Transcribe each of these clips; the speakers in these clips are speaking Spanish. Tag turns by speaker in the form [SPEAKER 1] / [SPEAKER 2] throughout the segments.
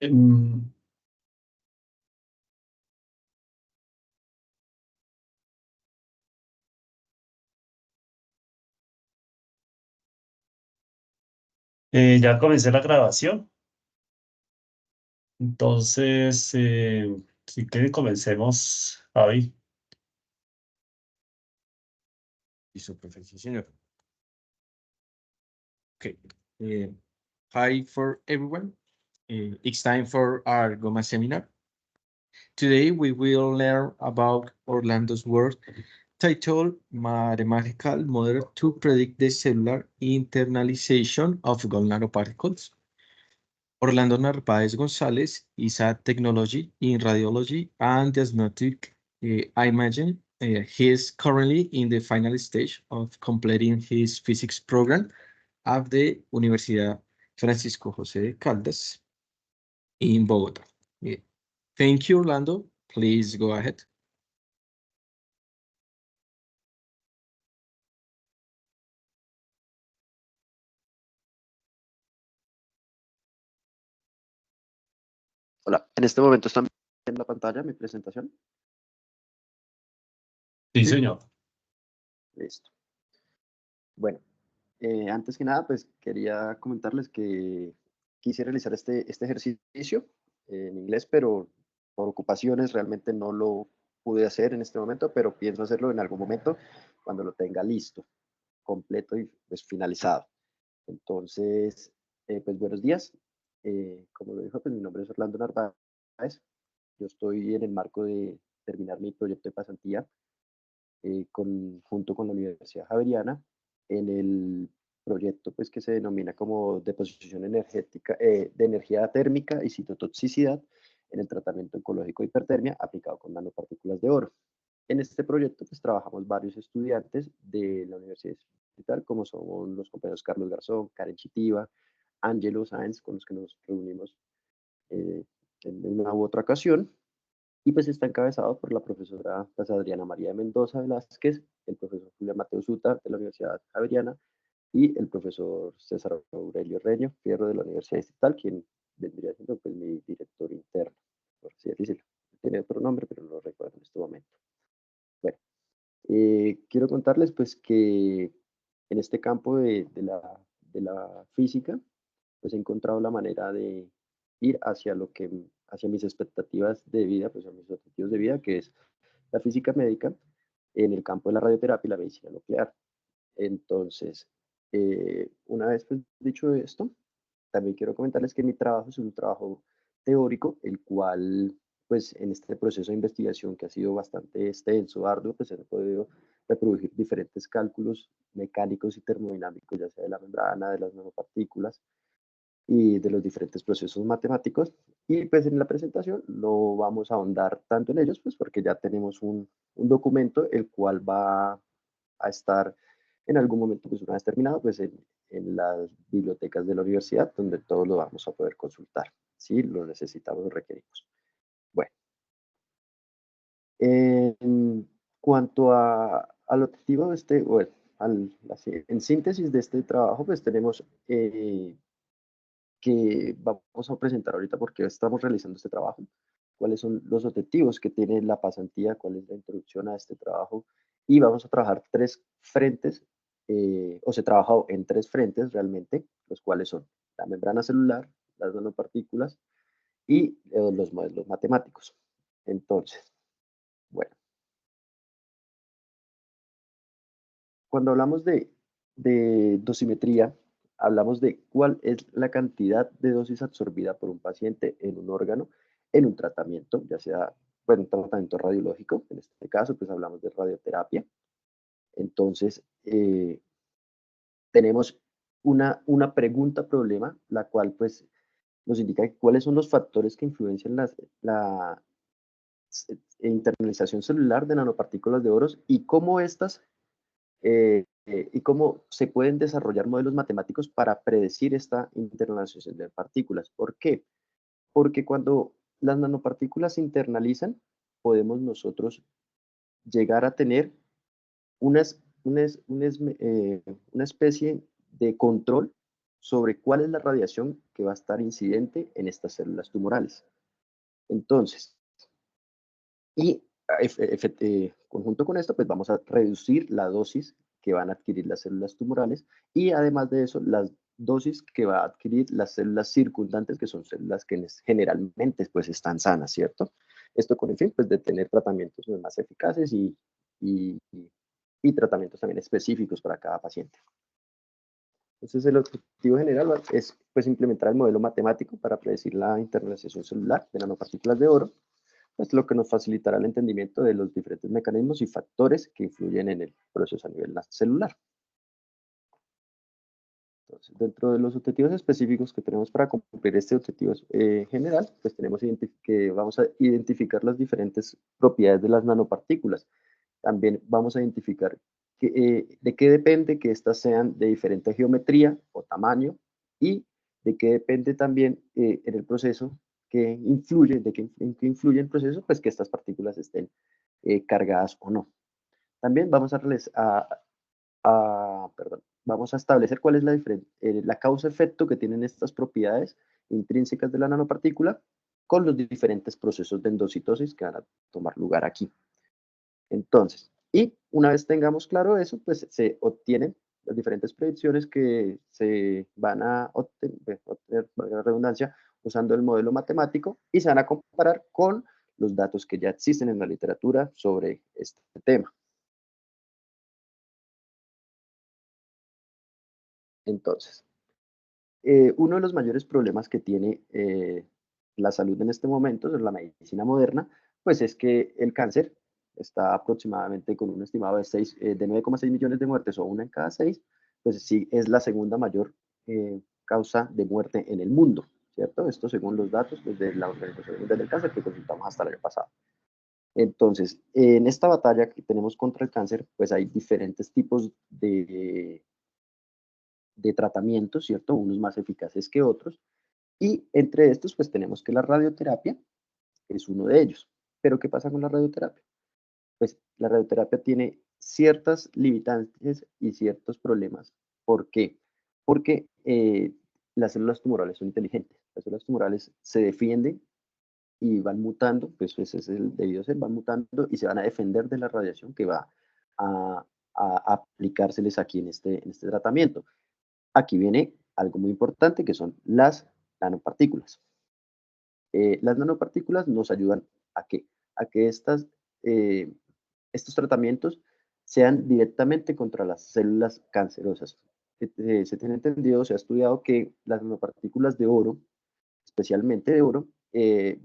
[SPEAKER 1] Em, ya comencé la grabación, entonces, si quieren, comencemos, Javi.
[SPEAKER 2] Listo, perfecto, sí, señor. Okay. Uh, Hi for everyone. It's time for our GOMA seminar. Today we will learn about Orlando's work titled Mathematical Model to Predict the Cellular Internalization of Gold Nanoparticles. Orlando Narváez González is a technology in radiology and diagnostic imaging. He is currently in the final stage of completing his physics program at the Universidad Francisco José de Caldas in Bogotá. Thank you, Orlando. Please go ahead.
[SPEAKER 3] Hola, en este momento está en la pantalla mi presentación.
[SPEAKER 1] Sí,
[SPEAKER 3] Sí,
[SPEAKER 1] señor.
[SPEAKER 3] listo. Bueno, antes que nada, pues quería comentarles que quise realizar este ejercicio en inglés, pero por ocupaciones realmente no lo pude hacer en este momento, pero pienso hacerlo en algún momento cuando lo tenga listo, completo y pues finalizado. Entonces, pues buenos días. Como lo dijo, pues mi nombre es Orlando Narváez. Yo estoy en el marco de terminar mi proyecto de pasantía junto con la Universidad Javeriana en el proyecto pues, que se denomina como deposición energética, de energía térmica y citotoxicidad en el tratamiento oncológico de hipertermia aplicado con nanopartículas de oro. En este proyecto pues, trabajamos varios estudiantes de la Universidad Distrital, como son los compañeros Carlos Garzón, Karen Chitiva, Ángelo Sáenz, con los que nos reunimos eh, en una u otra ocasión, y pues está encabezado por la profesora pues, Adriana María de Mendoza Velázquez, el profesor Julián Mateo Suta de la Universidad Javeriana y el profesor César Aurelio Reño Fierro de la Universidad Distrital, quien vendría siendo pues, mi director interno, por así decirlo. Tiene otro nombre, pero no lo recuerdo en este momento. Bueno, quiero contarles pues que en este campo de la física, pues he encontrado la manera de ir hacia mis expectativas de vida, pues a mis objetivos de vida, que es la física médica en el campo de la radioterapia y la medicina nuclear. Entonces, una vez pues, dicho esto, también quiero comentarles que mi trabajo es un trabajo teórico, el cual, pues en este proceso de investigación que ha sido bastante extenso, arduo, pues he podido reproducir diferentes cálculos mecánicos y termodinámicos, ya sea de la membrana, de las nanopartículas, y de los diferentes procesos matemáticos. Y pues en la presentación no vamos a ahondar tanto en ellos, pues porque ya tenemos un documento el cual va a estar en algún momento, pues una vez terminado, pues en las bibliotecas de la universidad, donde todos lo vamos a poder consultar, si lo necesitamos o requerimos. Bueno, en cuanto al objetivo de bueno, en síntesis de este trabajo, pues tenemos que vamos a presentar ahorita porque estamos realizando este trabajo, cuáles son los objetivos que tiene la pasantía, cuál es la introducción a este trabajo, y vamos a trabajar tres frentes, o se ha trabajado en tres frentes realmente, los cuales son la membrana celular, las nanopartículas y los modelos matemáticos. Entonces, bueno, cuando hablamos de dosimetría, hablamos de cuál es la cantidad de dosis absorbida por un paciente en un órgano en un tratamiento, ya sea, bueno, un tratamiento radiológico, en este caso, pues hablamos de radioterapia. Entonces, tenemos una pregunta problema, la cual pues nos indica cuáles son los factores que influencian la internalización celular de nanopartículas de oro y cómo estas y cómo se pueden desarrollar modelos matemáticos para predecir esta internalización de partículas. ¿Por qué? Porque cuando las nanopartículas se internalizan, podemos nosotros llegar a tener unas, unas, unas, una especie de control sobre cuál es la radiación que va a estar incidente en estas células tumorales. Entonces, y conjunto con esto, pues vamos a reducir la dosis que van a adquirir las células tumorales y además de eso, las dosis que va a adquirir las células circundantes, que son células que generalmente pues están sanas, ¿cierto? Esto con el fin pues de tener tratamientos más eficaces y, y tratamientos también específicos para cada paciente. Entonces el objetivo general es pues implementar el modelo matemático para predecir la internalización celular de nanopartículas de oro, pues lo que nos facilitará el entendimiento de los diferentes mecanismos y factores que influyen en el proceso a nivel celular. Entonces, dentro de los objetivos específicos que tenemos para cumplir este objetivo general, pues tenemos que vamos a identificar las diferentes propiedades de las nanopartículas. También vamos a identificar de qué depende que éstas sean de diferente geometría o tamaño y de qué depende también en el proceso que influye, en qué influye el proceso, pues que estas partículas estén cargadas o no. También vamos vamos a establecer cuál es la causa-efecto que tienen estas propiedades intrínsecas de la nanopartícula con los diferentes procesos de endocitosis que van a tomar lugar aquí. Entonces, y una vez tengamos claro eso, pues se obtienen las diferentes predicciones que se van a obtener, valga la redundancia, usando el modelo matemático y se van a comparar con los datos que ya existen en la literatura sobre este tema. Entonces, uno de los mayores problemas que tiene la salud en este momento, la medicina moderna, pues es que el cáncer está aproximadamente con un estimado de 9,6 millones de muertes o una en cada 6, pues sí es la segunda mayor causa de muerte en el mundo, ¿cierto? Esto según los datos pues, de la Organización Mundial del Cáncer que consultamos hasta el año pasado. Entonces, en esta batalla que tenemos contra el cáncer, pues hay diferentes tipos de tratamientos, ¿cierto? Unos más eficaces que otros. Y entre estos, pues tenemos que la radioterapia es uno de ellos. Pero, ¿qué pasa con la radioterapia? Pues la radioterapia tiene ciertas limitantes y ciertos problemas. ¿Por qué? Porque las células tumorales son inteligentes. Las células tumorales se defienden y van mutando, pues ese es el debido ser, van mutando y se van a defender de la radiación que va a aplicárseles aquí en este tratamiento. Aquí viene algo muy importante que son las nanopartículas. Las nanopartículas nos ayudan a que, a que estos tratamientos sean directamente contra las células cancerosas. Se tiene entendido, se ha estudiado que las nanopartículas de oro, especialmente de oro,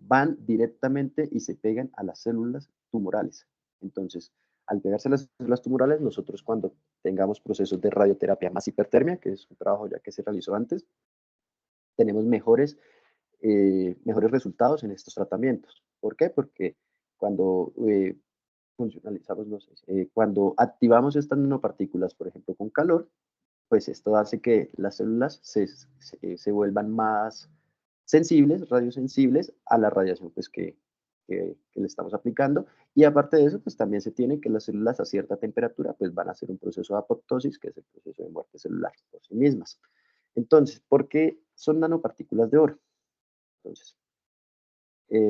[SPEAKER 3] van directamente y se pegan a las células tumorales. Entonces, al pegarse a las células tumorales, nosotros cuando tengamos procesos de radioterapia más hipertermia, que es un trabajo ya que se realizó antes, tenemos mejores resultados en estos tratamientos. ¿Por qué? Porque cuando funcionalizamos, no sé, cuando activamos estas nanopartículas, por ejemplo, con calor, pues esto hace que las células se vuelvan más sensibles, radiosensibles a la radiación pues, que le estamos aplicando. Y aparte de eso, pues también se tiene que las células a cierta temperatura pues van a hacer un proceso de apoptosis, que es el proceso de muerte celular por sí mismas. Entonces, ¿por qué son nanopartículas de oro? Entonces,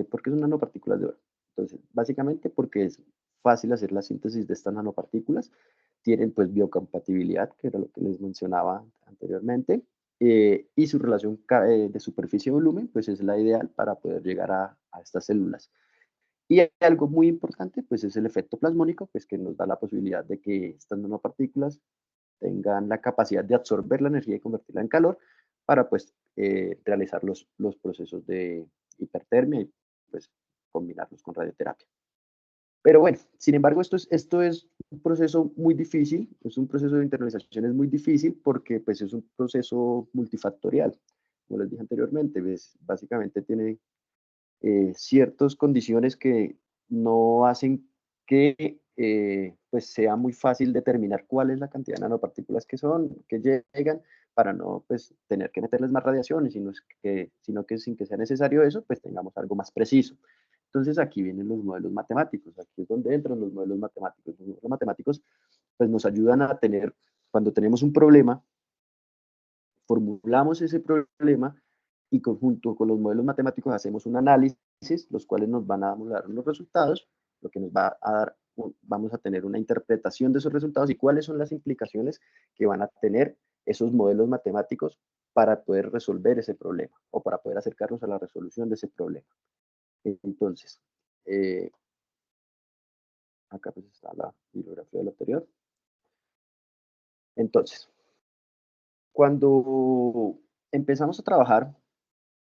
[SPEAKER 3] ¿por qué son nanopartículas de oro? Entonces, básicamente porque es fácil hacer la síntesis de estas nanopartículas, tienen pues biocompatibilidad, que era lo que les mencionaba anteriormente, y su relación de superficie-volumen pues es la ideal para poder llegar a estas células. Y algo muy importante pues es el efecto plasmónico, pues que nos da la posibilidad de que estas nanopartículas tengan la capacidad de absorber la energía y convertirla en calor para pues realizar los procesos de hipertermia y pues combinarlos con radioterapia. Pero bueno, sin embargo, esto es un proceso muy difícil, es un proceso de internalización es muy difícil porque pues es un proceso multifactorial. Como les dije anteriormente, pues, básicamente tiene ciertas condiciones que no hacen que pues sea muy fácil determinar cuál es la cantidad de nanopartículas que llegan para no pues, tener que meterles más radiaciones, sino que sin que sea necesario eso, pues tengamos algo más preciso. Entonces aquí vienen los modelos matemáticos, aquí es donde entran los modelos matemáticos. Los modelos matemáticos pues nos ayudan a tener, cuando tenemos un problema, formulamos ese problema y junto con los modelos matemáticos hacemos un análisis, los cuales nos van a dar los resultados, lo que nos va a dar, vamos a tener una interpretación de esos resultados y cuáles son las implicaciones que van a tener esos modelos matemáticos para poder resolver ese problema o para poder acercarnos a la resolución de ese problema. Entonces, acá pues está la bibliografía del anterior. Entonces, cuando empezamos a trabajar,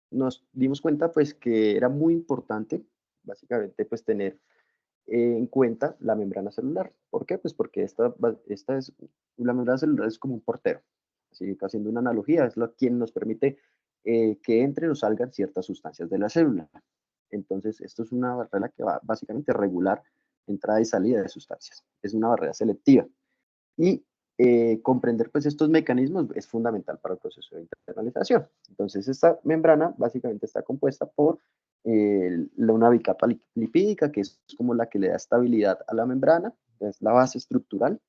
[SPEAKER 3] nos dimos cuenta pues que era muy importante, básicamente, pues tener en cuenta la membrana celular. ¿Por qué? Pues porque la membrana celular es como un portero. Así que haciendo una analogía, es quien nos permite que entren o salgan ciertas sustancias de la célula. Entonces, esto es una barrera que va básicamente a regular entrada y salida de sustancias. Es una barrera selectiva. Y comprender pues estos mecanismos es fundamental para el proceso de internalización. Entonces, esta membrana básicamente está compuesta por una bicapa lipídica, que es como la que le da estabilidad a la membrana, es la base estructural,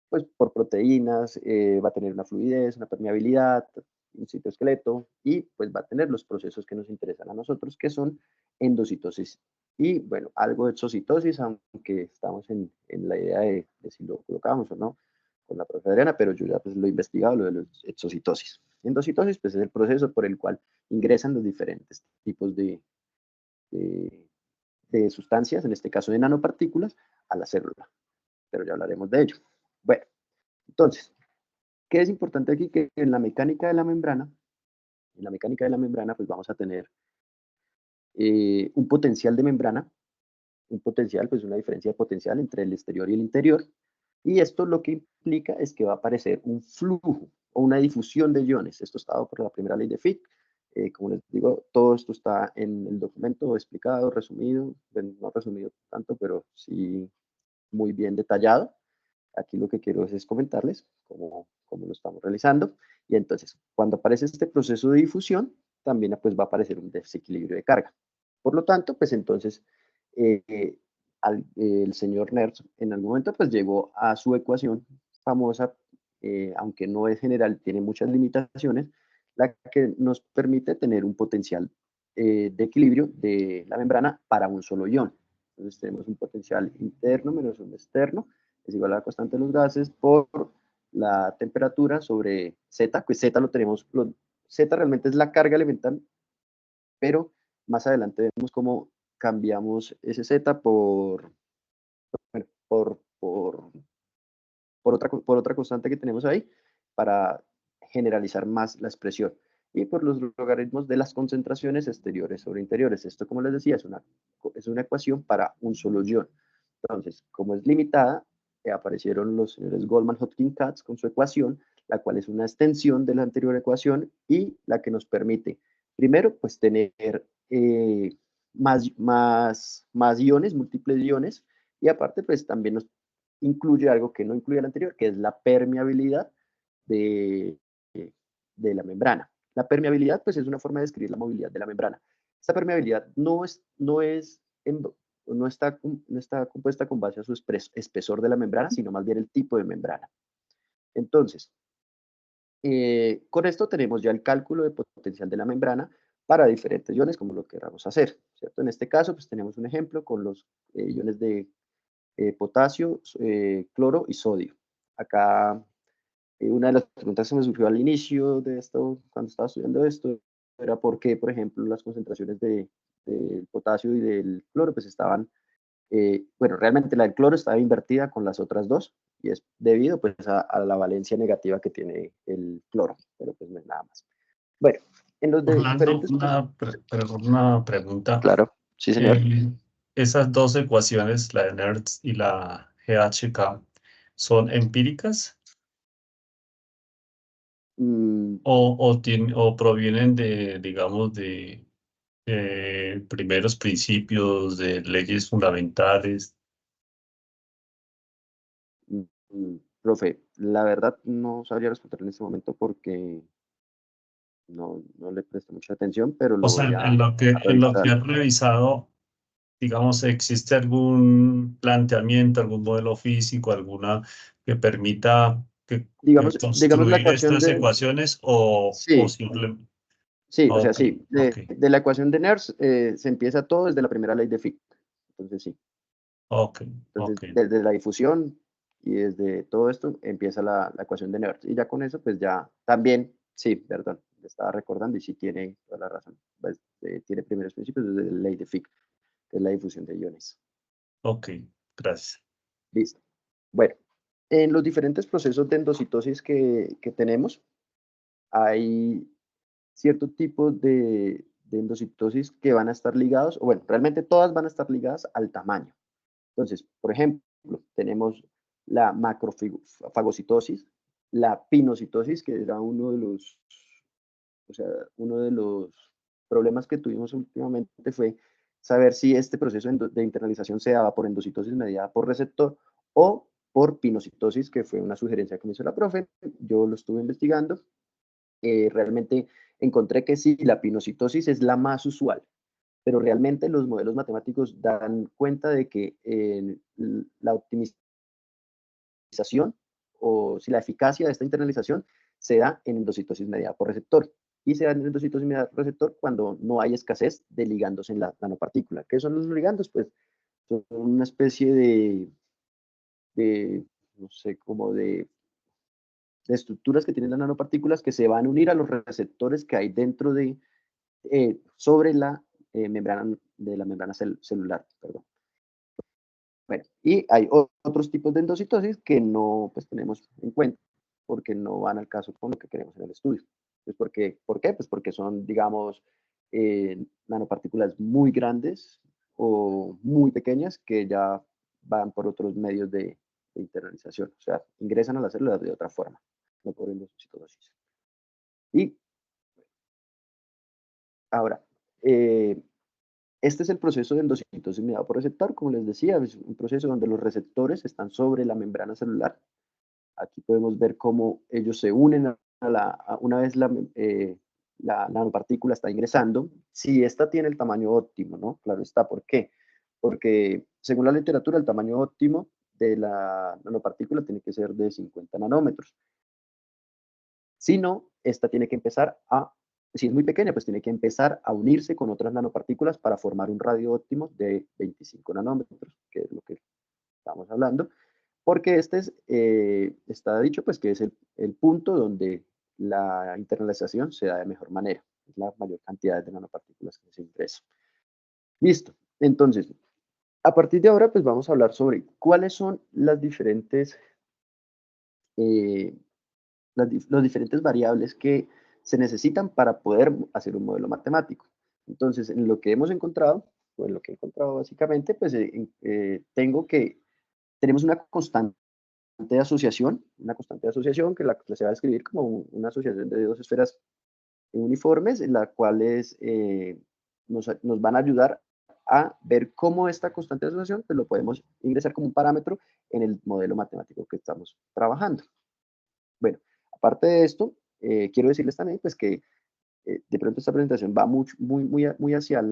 [SPEAKER 3] pues por proteínas, va a tener una fluidez, una permeabilidad, un citoesqueleto, y pues va a tener los procesos que nos interesan a nosotros, que son endocitosis y, bueno, algo de exocitosis, aunque estamos en la idea de si lo colocamos o no con la profe Adriana, pero yo ya pues lo he investigado, lo de la exocitosis. Endocitosis pues es el proceso por el cual ingresan los diferentes tipos de sustancias, en este caso de nanopartículas, a la célula, pero ya hablaremos de ello. Bueno, entonces, ¿qué es importante aquí? Que en la mecánica de la membrana, pues vamos a tener un potencial de membrana, un potencial, pues una diferencia de potencial entre el exterior y el interior, y esto lo que implica es que va a aparecer un flujo o una difusión de iones. Esto está dado por la primera ley de Fick. Como les digo, todo esto está en el documento explicado, resumido, no resumido tanto, pero sí muy bien detallado. Aquí lo que quiero es comentarles cómo lo estamos realizando. Y entonces, cuando aparece este proceso de difusión, también pues va a aparecer un desequilibrio de carga. Por lo tanto, pues entonces, el señor Nernst en algún momento pues llegó a su ecuación famosa, aunque no es general, tiene muchas limitaciones, la que nos permite tener un potencial de equilibrio de la membrana para un solo ion. Entonces tenemos un potencial interno menos un externo, es igual a la constante de los gases por la temperatura sobre Z, pues Z lo tenemos, Z realmente es la carga elemental, pero más adelante vemos cómo cambiamos ese Z por otra constante que tenemos ahí para generalizar más la expresión. Y por los logaritmos de las concentraciones exteriores sobre interiores. Esto, como les decía, es una ecuación para un solo ion. Entonces, como es limitada, aparecieron los señores Goldman-Hopkins-Katz con su ecuación, la cual es una extensión de la anterior ecuación y la que nos permite, primero, pues tener más iones, múltiples iones, y aparte, pues también nos incluye algo que no incluye el anterior, que es la permeabilidad de la membrana. La permeabilidad, pues, es una forma de describir la movilidad de la membrana. Esta permeabilidad no está compuesta con base a su espesor de la membrana, sino más bien el tipo de membrana. Entonces, con esto tenemos ya el cálculo de potencial de la membrana para diferentes iones, como lo queramos hacer, ¿cierto? En este caso, pues tenemos un ejemplo con los iones de potasio, cloro y sodio. Acá, una de las preguntas que me surgió al inicio de esto, cuando estaba estudiando esto, era por qué, por ejemplo, las concentraciones del potasio y del cloro, pues estaban, bueno, realmente la del cloro estaba invertida con las otras dos, y es debido pues a la valencia negativa que tiene el cloro, pero pues no es nada más. Bueno, en los
[SPEAKER 1] Orlando,
[SPEAKER 3] diferentes...
[SPEAKER 1] una pregunta.
[SPEAKER 3] Claro, sí, señor.
[SPEAKER 1] Esas dos ecuaciones, la de Nernst y la GHK, ¿son empíricas
[SPEAKER 3] Mm,
[SPEAKER 1] o provienen de, digamos, de primeros principios, de leyes fundamentales?
[SPEAKER 3] Profe, la verdad no sabría responder en este momento porque no le presto mucha atención, pero
[SPEAKER 1] O
[SPEAKER 3] lo
[SPEAKER 1] sea,
[SPEAKER 3] voy a
[SPEAKER 1] en lo que
[SPEAKER 3] revisar.
[SPEAKER 1] has revisado, digamos, ¿existe algún planteamiento, algún modelo físico, alguna que permita
[SPEAKER 3] digamos la
[SPEAKER 1] construir
[SPEAKER 3] ecuación
[SPEAKER 1] estas
[SPEAKER 3] de,
[SPEAKER 1] ecuaciones o
[SPEAKER 3] sí,
[SPEAKER 1] simplemente...
[SPEAKER 3] sí, o sea,
[SPEAKER 1] Ok,
[SPEAKER 3] sí,
[SPEAKER 1] ok,
[SPEAKER 3] de la ecuación de Nernst se empieza todo desde la primera ley de Fick. Entonces, sí,
[SPEAKER 1] ok,
[SPEAKER 3] entonces
[SPEAKER 1] ok,
[SPEAKER 3] desde la difusión y desde todo esto empieza la ecuación de Nernst. Y ya con eso, pues ya también, sí, perdón, le estaba recordando y sí tiene toda la razón. Pues, tiene primeros principios desde la ley de Fick, que es la difusión de iones.
[SPEAKER 1] ok, gracias.
[SPEAKER 3] Listo. Bueno, en los diferentes procesos de endocitosis que tenemos, hay ciertos tipos de endocitosis que van a estar ligados, o bueno, realmente todas van a estar ligadas al tamaño. Entonces, por ejemplo, tenemos la macrofagocitosis, la pinocitosis, que era uno de los, o sea, uno de los problemas que tuvimos últimamente fue saber si este proceso de internalización se daba por endocitosis mediada por receptor o por pinocitosis, que fue una sugerencia que me hizo la profe. Yo lo estuve investigando. Realmente encontré que sí, la pinocitosis es la más usual, pero realmente los modelos matemáticos dan cuenta de que la optimización o si la eficacia de esta internalización se da en endocitosis mediada por receptor. Y se da en endocitosis mediada por receptor cuando no hay escasez de ligandos en la nanopartícula. ¿Qué son los ligandos? Pues son una especie de no sé, como de estructuras que tienen las nanopartículas que se van a unir a los receptores que hay dentro de, sobre la membrana de la membrana celular. Perdón. Bueno, y hay otros tipos de endocitosis que no pues, tenemos en cuenta porque no van al caso con lo que queremos en el estudio. Pues, ¿por qué? Pues porque son, digamos, nanopartículas muy grandes o muy pequeñas que ya van por otros medios de internalización. O sea, ingresan a las células de otra forma, no por endocitosis. Y ahora, este es el proceso de endocitosis mediado por receptor, como les decía, es un proceso donde los receptores están sobre la membrana celular. Aquí podemos ver cómo ellos se unen una vez la nanopartícula está ingresando, si esta tiene el tamaño óptimo, ¿no? Claro está, ¿por qué? Porque según la literatura, el tamaño óptimo de la nanopartícula tiene que ser de 50 nanómetros. Si no, esta tiene que empezar si es muy pequeña, pues tiene que empezar a unirse con otras nanopartículas para formar un radio óptimo de 25 nanómetros, que es lo que estamos hablando, porque está dicho pues que es el punto donde la internalización se da de mejor manera, es la mayor cantidad de nanopartículas que se ingresan. Listo, entonces, a partir de ahora pues vamos a hablar sobre cuáles son las diferentes las diferentes variables que se necesitan para poder hacer un modelo matemático. Entonces, en lo que hemos encontrado, o en lo que he encontrado básicamente, pues tenemos una constante de asociación que se va a describir como una asociación de dos esferas uniformes, en las cuales nos van a ayudar a ver cómo esta constante de asociación pues lo podemos ingresar como un parámetro en el modelo matemático que estamos trabajando. Bueno, aparte de esto, quiero decirles también pues, que de pronto esta presentación va muy hacia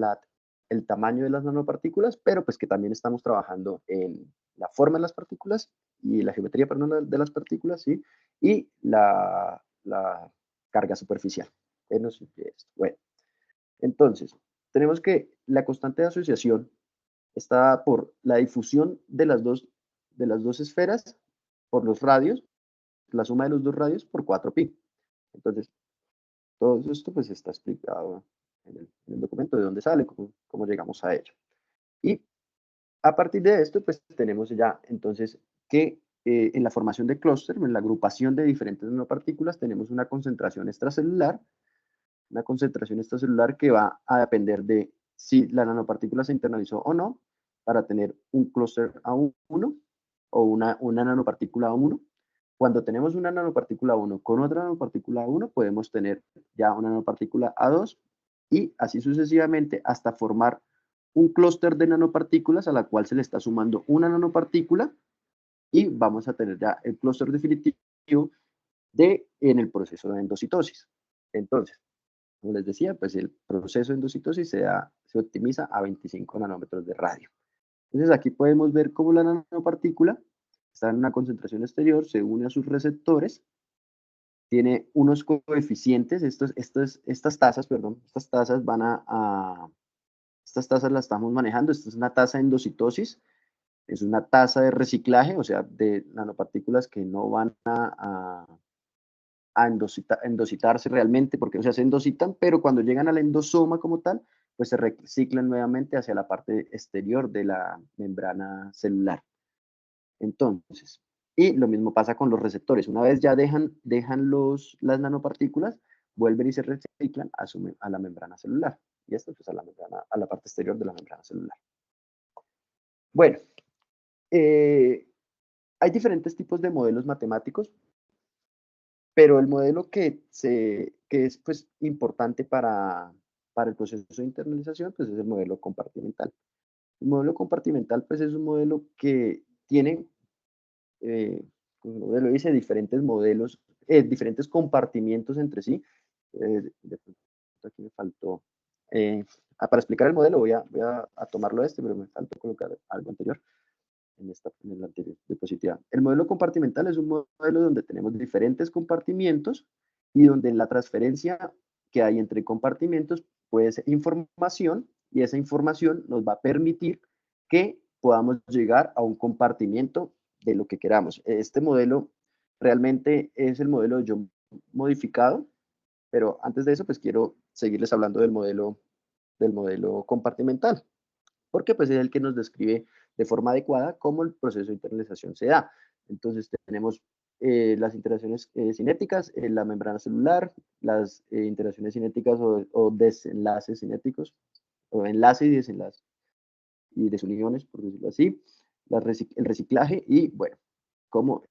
[SPEAKER 3] el tamaño de las nanopartículas, pero pues que también estamos trabajando en la forma de las partículas y la geometría perdón, de las partículas, ¿sí? Y la carga superficial. Bueno, entonces, tenemos que la constante de asociación está por la difusión de las dos esferas por los radios, la suma de los dos radios por 4pi. Entonces, todo esto pues está explicado en el documento de dónde sale, cómo llegamos a ello. Y a partir de esto, pues tenemos ya entonces que en la formación de clúster, en la agrupación de diferentes nanopartículas, tenemos una concentración extracelular que va a depender de si la nanopartícula se internalizó o no, para tener un clúster A1 o una nanopartícula A1. Cuando tenemos una nanopartícula 1 con otra nanopartícula 1, podemos tener ya una nanopartícula A2 y así sucesivamente hasta formar un clúster de nanopartículas a la cual se le está sumando una nanopartícula y vamos a tener ya el clúster definitivo en el proceso de endocitosis. Entonces, como les decía, pues el proceso de endocitosis se optimiza a 25 nanómetros de radio. Entonces aquí podemos ver cómo la nanopartícula está en una concentración exterior, se une a sus receptores, tiene unos coeficientes, estas tasas estas tasas las estamos manejando, esta es una tasa de endocitosis, es una tasa de reciclaje, o sea, de nanopartículas que no van a endocitarse realmente, porque o sea, se endocitan, pero cuando llegan al endosoma como tal, pues se reciclan nuevamente hacia la parte exterior de la membrana celular. Entonces, y lo mismo pasa con los receptores. Una vez ya dejan las nanopartículas, vuelven y se reciclan a la membrana celular. Y esto pues a la parte exterior de la membrana celular. Bueno, hay diferentes tipos de modelos matemáticos, pero el modelo que es pues, importante para el proceso de internalización pues, es el modelo compartimental. El modelo compartimental pues, es un modelo que tiene, como el modelo dice, diferentes modelos, diferentes compartimientos entre sí. De pronto aquí me faltó. Para explicar el modelo voy a tomarlo pero me faltó colocar algo anterior. En la anterior diapositiva. El modelo compartimental es un modelo donde tenemos diferentes compartimientos y donde la transferencia que hay entre compartimentos puede ser información y esa información nos va a permitir que podamos llegar a un compartimiento de lo que queramos. Este modelo realmente es el modelo de Young modificado, pero antes de eso pues quiero seguirles hablando del modelo compartimental, porque pues es el que nos describe de forma adecuada cómo el proceso de internalización se da. Entonces tenemos las interacciones cinéticas en la membrana celular, las interacciones cinéticas o desenlaces cinéticos, o enlace y desenlace, y desuniones, por decirlo así, el reciclaje y, bueno, cómo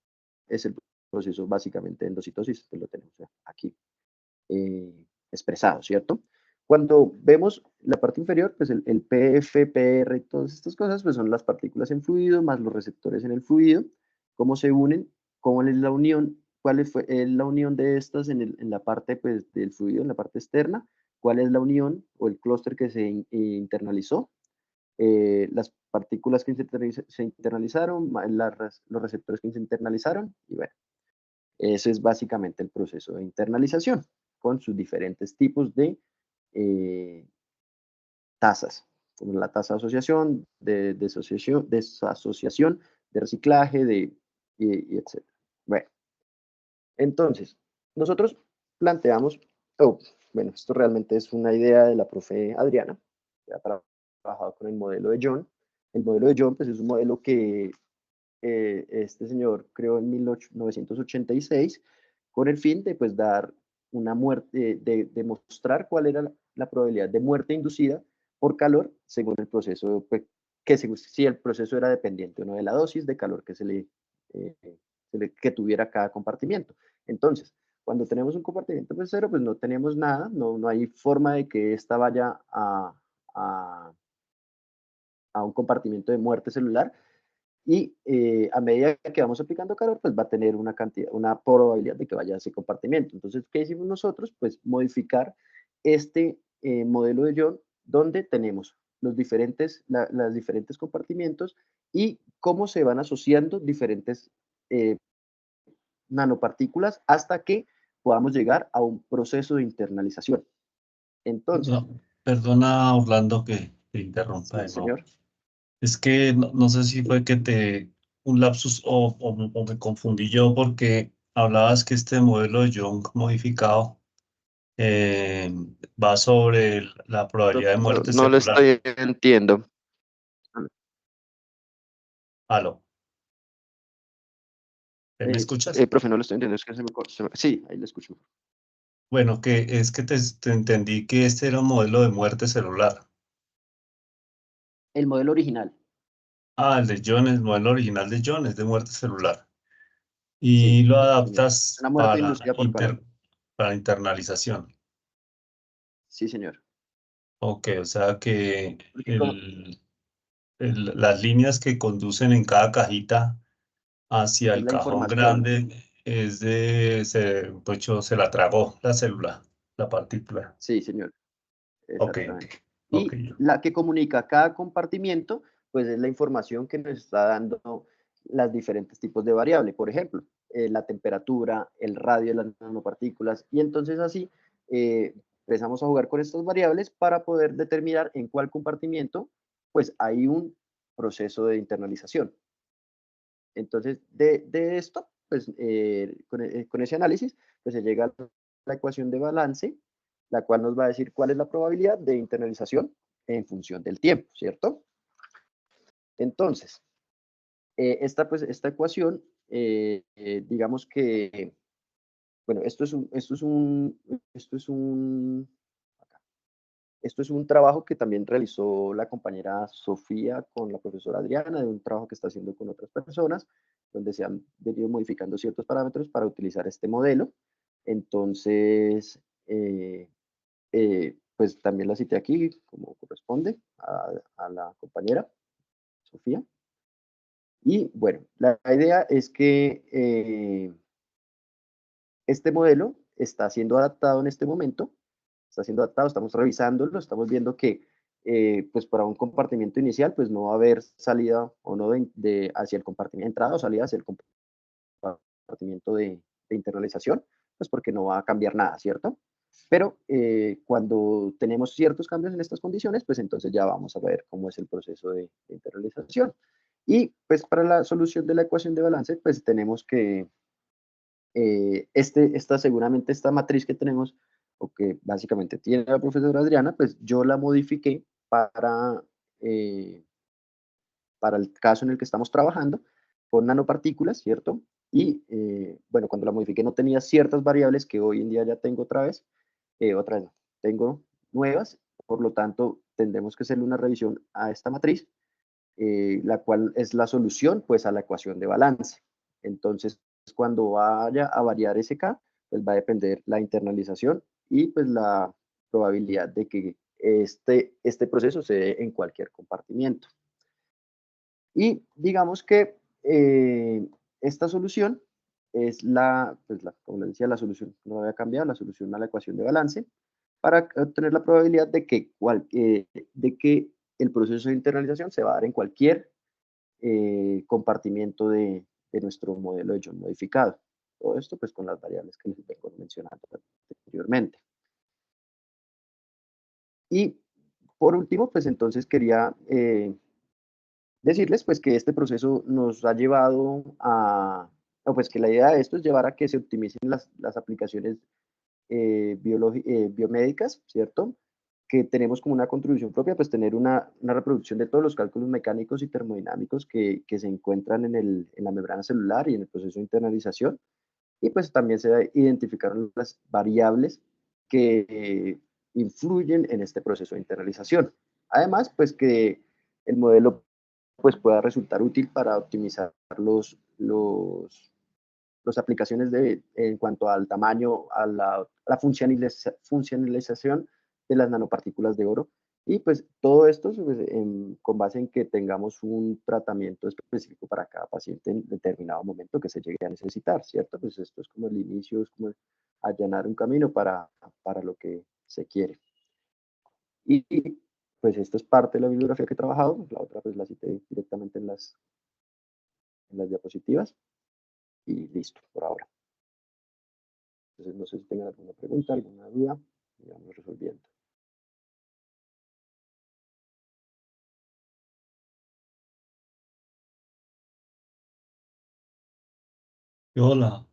[SPEAKER 3] es el proceso básicamente de endocitosis, que lo tenemos aquí expresado, ¿cierto? Cuando vemos la parte inferior, pues el PF, PR, todas estas cosas, pues son las partículas en fluido más los receptores en el fluido, cómo se unen, cómo es la unión, cuál es la unión de estas en la parte pues, del fluido, en la parte externa, cuál es la unión o el clúster que se internalizó, las partículas que se internalizaron, los receptores que se internalizaron, y bueno, ese es básicamente el proceso de internalización, con sus diferentes tipos de tasas, como la tasa de asociación, de desasociación, de reciclaje, y etc. Bueno, entonces, nosotros planteamos, bueno, esto realmente es una idea de la profe Adriana, que ha trabajado con el modelo de John. El modelo de John, pues es un modelo que este señor creó en 1986 con el fin de pues dar una muerte, de demostrar cuál era la probabilidad de muerte inducida por calor según el proceso, pues, si el proceso era dependiente o no de la dosis de calor que tuviera cada compartimiento. Entonces, cuando tenemos un compartimiento pues cero, pues no tenemos nada, no hay forma de que esta vaya a un compartimiento de muerte celular, y a medida que vamos aplicando calor, pues va a tener una probabilidad de que vaya a ese compartimiento. Entonces, ¿qué hicimos nosotros? Pues modificar este modelo de John, donde tenemos los diferentes compartimientos y cómo se van asociando diferentes nanopartículas hasta que podamos llegar a un proceso de internalización. Entonces,
[SPEAKER 1] Perdona, Orlando, que te interrumpa
[SPEAKER 3] sí,
[SPEAKER 1] de nuevo.
[SPEAKER 3] señor.
[SPEAKER 1] Es que no sé si fue un lapsus o me confundí yo porque hablabas que este modelo de Young modificado va sobre la probabilidad de
[SPEAKER 3] No,
[SPEAKER 1] muerte
[SPEAKER 3] no lo
[SPEAKER 1] celular.
[SPEAKER 3] estoy entiendo.
[SPEAKER 1] Aló, ¿me escuchas?
[SPEAKER 3] Profe, no lo estoy entendiendo, es que sí, ahí lo escucho.
[SPEAKER 1] Bueno, que es que te entendí que este era un modelo de muerte celular.
[SPEAKER 3] El modelo original,
[SPEAKER 1] Ah, el de John, el modelo original de John es de muerte celular.
[SPEAKER 3] sí,
[SPEAKER 1] Y lo
[SPEAKER 3] señor.
[SPEAKER 1] adaptas
[SPEAKER 3] Una muerte inducida por calor.
[SPEAKER 1] para internalización.
[SPEAKER 3] Sí, señor.
[SPEAKER 1] Ok, o sea que
[SPEAKER 3] Porque como,
[SPEAKER 1] las líneas que conducen en cada cajita hacia
[SPEAKER 3] es
[SPEAKER 1] el
[SPEAKER 3] la
[SPEAKER 1] cajón
[SPEAKER 3] información.
[SPEAKER 1] grande pues, se la tragó la célula, la partícula.
[SPEAKER 3] Sí, señor.
[SPEAKER 1] Ok,
[SPEAKER 3] Exactamente.
[SPEAKER 1] ok.
[SPEAKER 3] Y la que comunica cada compartimiento, pues es la información que nos está dando las diferentes tipos de variable, por ejemplo, la temperatura, el radio de las nanopartículas, y entonces así empezamos a jugar con estas variables para poder determinar en cuál compartimiento pues hay un proceso de internalización. Entonces, de esto, pues con ese análisis, pues se llega a la ecuación de balance, la cual nos va a decir cuál es la probabilidad de internalización en función del tiempo, ¿cierto? Entonces, esta ecuación, digamos que, bueno, esto es un trabajo que también realizó la compañera Sofía con la profesora Adriana, de un trabajo que está haciendo con otras personas, donde se han venido modificando ciertos parámetros para utilizar este modelo. Entonces, pues también la cité aquí, como corresponde a la compañera Sofía. Y bueno, la idea es que este modelo está siendo adaptado en este momento, estamos revisándolo, estamos viendo que pues para un compartimiento inicial pues no va a haber salida o no hacia el compartimiento, entrada o salida hacia el compartimiento de internalización, pues porque no va a cambiar nada, ¿cierto? Pero cuando tenemos ciertos cambios en estas condiciones, pues entonces ya vamos a ver cómo es el proceso de internalización. Y pues para la solución de la ecuación de balance, pues tenemos que, seguramente esta matriz que tenemos, o que básicamente tiene la profesora Adriana, pues yo la modifiqué para el caso en el que estamos trabajando, con nanopartículas, ¿cierto? Y bueno, cuando la modifiqué no tenía ciertas variables que hoy en día ya tengo otra vez no, tengo nuevas, por lo tanto tendremos que hacerle una revisión a esta matriz, la cual es la solución pues a la ecuación de balance. Entonces, cuando vaya a variar ese K, pues va a depender la internalización y pues la probabilidad de que este proceso se dé en cualquier compartimiento. Y digamos que esta solución es como les decía, la solución, no había cambiado, la solución a la ecuación de balance, para obtener la probabilidad de que el proceso de internalización se va a dar en cualquier compartimiento de nuestro modelo de Young modificado. Todo esto pues con las variables que les vengo mencionando anteriormente. Y por último, pues entonces quería decirles pues que este proceso nos ha llevado pues que la idea de esto es llevar a que se optimicen las aplicaciones biomédicas, ¿cierto? Que tenemos como una contribución propia, pues tener una reproducción de todos los cálculos mecánicos y termodinámicos que se encuentran en la membrana celular y en el proceso de internalización. Y pues también se identificaron las variables que influyen en este proceso de internalización. Además, pues que el modelo pues pueda resultar útil para optimizar las aplicaciones en cuanto al tamaño, a la funcionalización de las nanopartículas de oro. Y pues todo esto pues, con base en que tengamos un tratamiento específico para cada paciente en determinado momento que se llegue a necesitar, ¿cierto? Pues esto es como el inicio, es como allanar un camino para lo que se quiere. Y pues esta es parte de la bibliografía que he trabajado, la otra pues la cité directamente en las diapositivas y listo por ahora. Entonces no sé si tengan alguna pregunta, alguna duda, y vamos resolviendo.
[SPEAKER 1] Hola.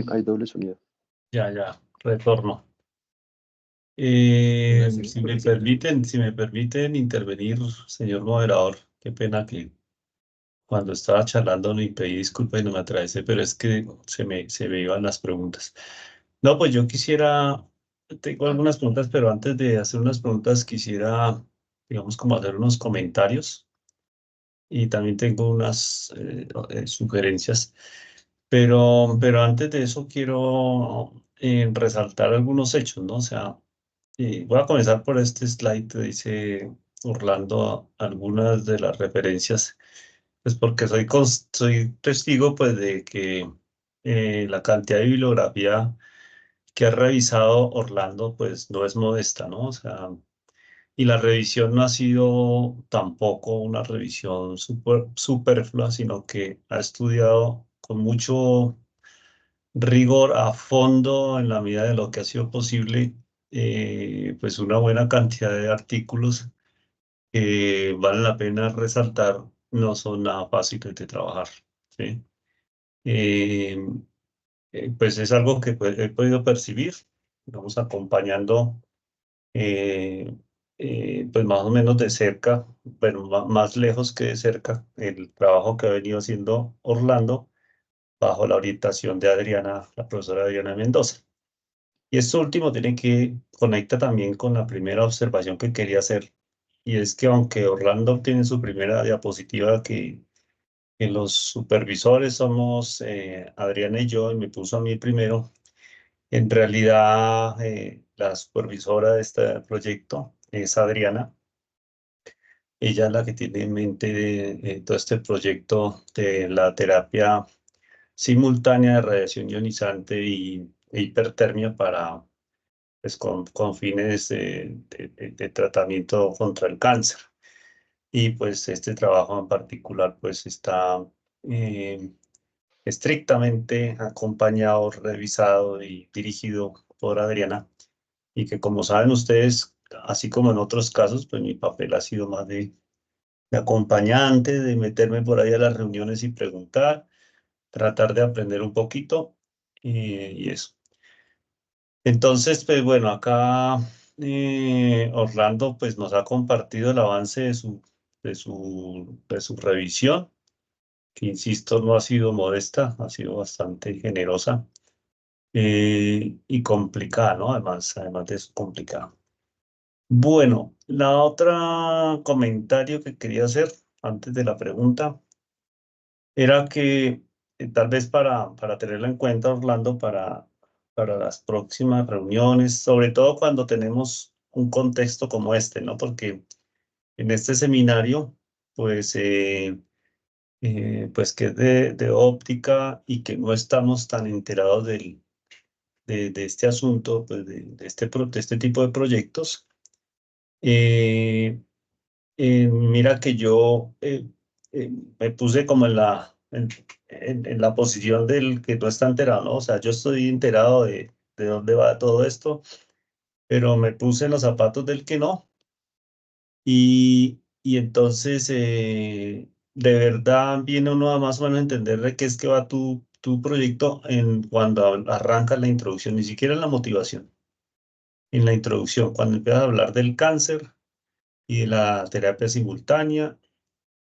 [SPEAKER 3] Hay doble sonido.
[SPEAKER 1] Ya, retorno. Si me permiten intervenir, señor moderador, qué pena que cuando estaba charlando le pedí disculpas y no me atravesé, pero es que se me iban las preguntas. No, pues yo tengo algunas preguntas, pero antes de hacer unas preguntas quisiera, digamos, como hacer unos comentarios y también tengo unas sugerencias. Pero antes de eso quiero resaltar algunos hechos, ¿no? O sea, voy a comenzar por este slide que dice Orlando algunas de las referencias, pues porque soy testigo pues de que la cantidad de bibliografía que ha revisado Orlando, pues no es modesta, ¿no? O sea, y la revisión no ha sido tampoco una revisión superflua, sino que ha estudiado con mucho rigor a fondo en la medida de lo que ha sido posible, pues una buena cantidad de artículos que vale la pena resaltar, no son nada fáciles de trabajar, ¿sí? Eh, pues es algo que pues, he podido percibir, vamos acompañando eh, pues más o menos de cerca, pero más lejos que de cerca, el trabajo que ha venido haciendo Orlando bajo la orientación de Adriana, la profesora Adriana Mendoza. Y esto último tiene que conecta también con la primera observación que quería hacer, y es que aunque Orlando tiene su primera diapositiva que los supervisores somos Adriana y yo, y me puso a mí primero, en realidad la supervisora de este proyecto es Adriana. Ella es la que tiene en mente todo este proyecto de la terapia simultánea de radiación ionizante e hipertermia para, pues, con fines de tratamiento contra el cáncer. Y pues este trabajo en particular pues está eh, estrictamente acompañado, revisado y dirigido por Adriana. Y que como saben ustedes, así como en otros casos, pues mi papel ha sido más de acompañante, de meterme por ahí a las reuniones y preguntar, tratar de aprender un poquito y eso. Entonces, pues bueno, acá Orlando pues nos ha compartido el avance de su revisión, que insisto, no ha sido modesta, ha sido bastante generosa y complicada, ¿no? Además de eso, complicada. Bueno, la otra comentario que quería hacer antes de la pregunta era que tal vez para tenerlo en cuenta, Orlando, para las próximas reuniones, sobre todo cuando tenemos un contexto como este, ¿no? Porque en este seminario, pues, pues que es de óptica y que no estamos tan enterados de este asunto, pues de este tipo de proyectos. Eh, Mira que yo me puse como en la posición del que no está enterado, ¿no? O sea, yo estoy enterado de dónde va todo esto, pero me puse en los zapatos del que no. Y entonces, de verdad, viene uno a más o menos entender de qué es que va tu proyecto cuando arranca la introducción, ni siquiera en la motivación, en la introducción, cuando empiezas a hablar del cáncer y de la terapia simultánea.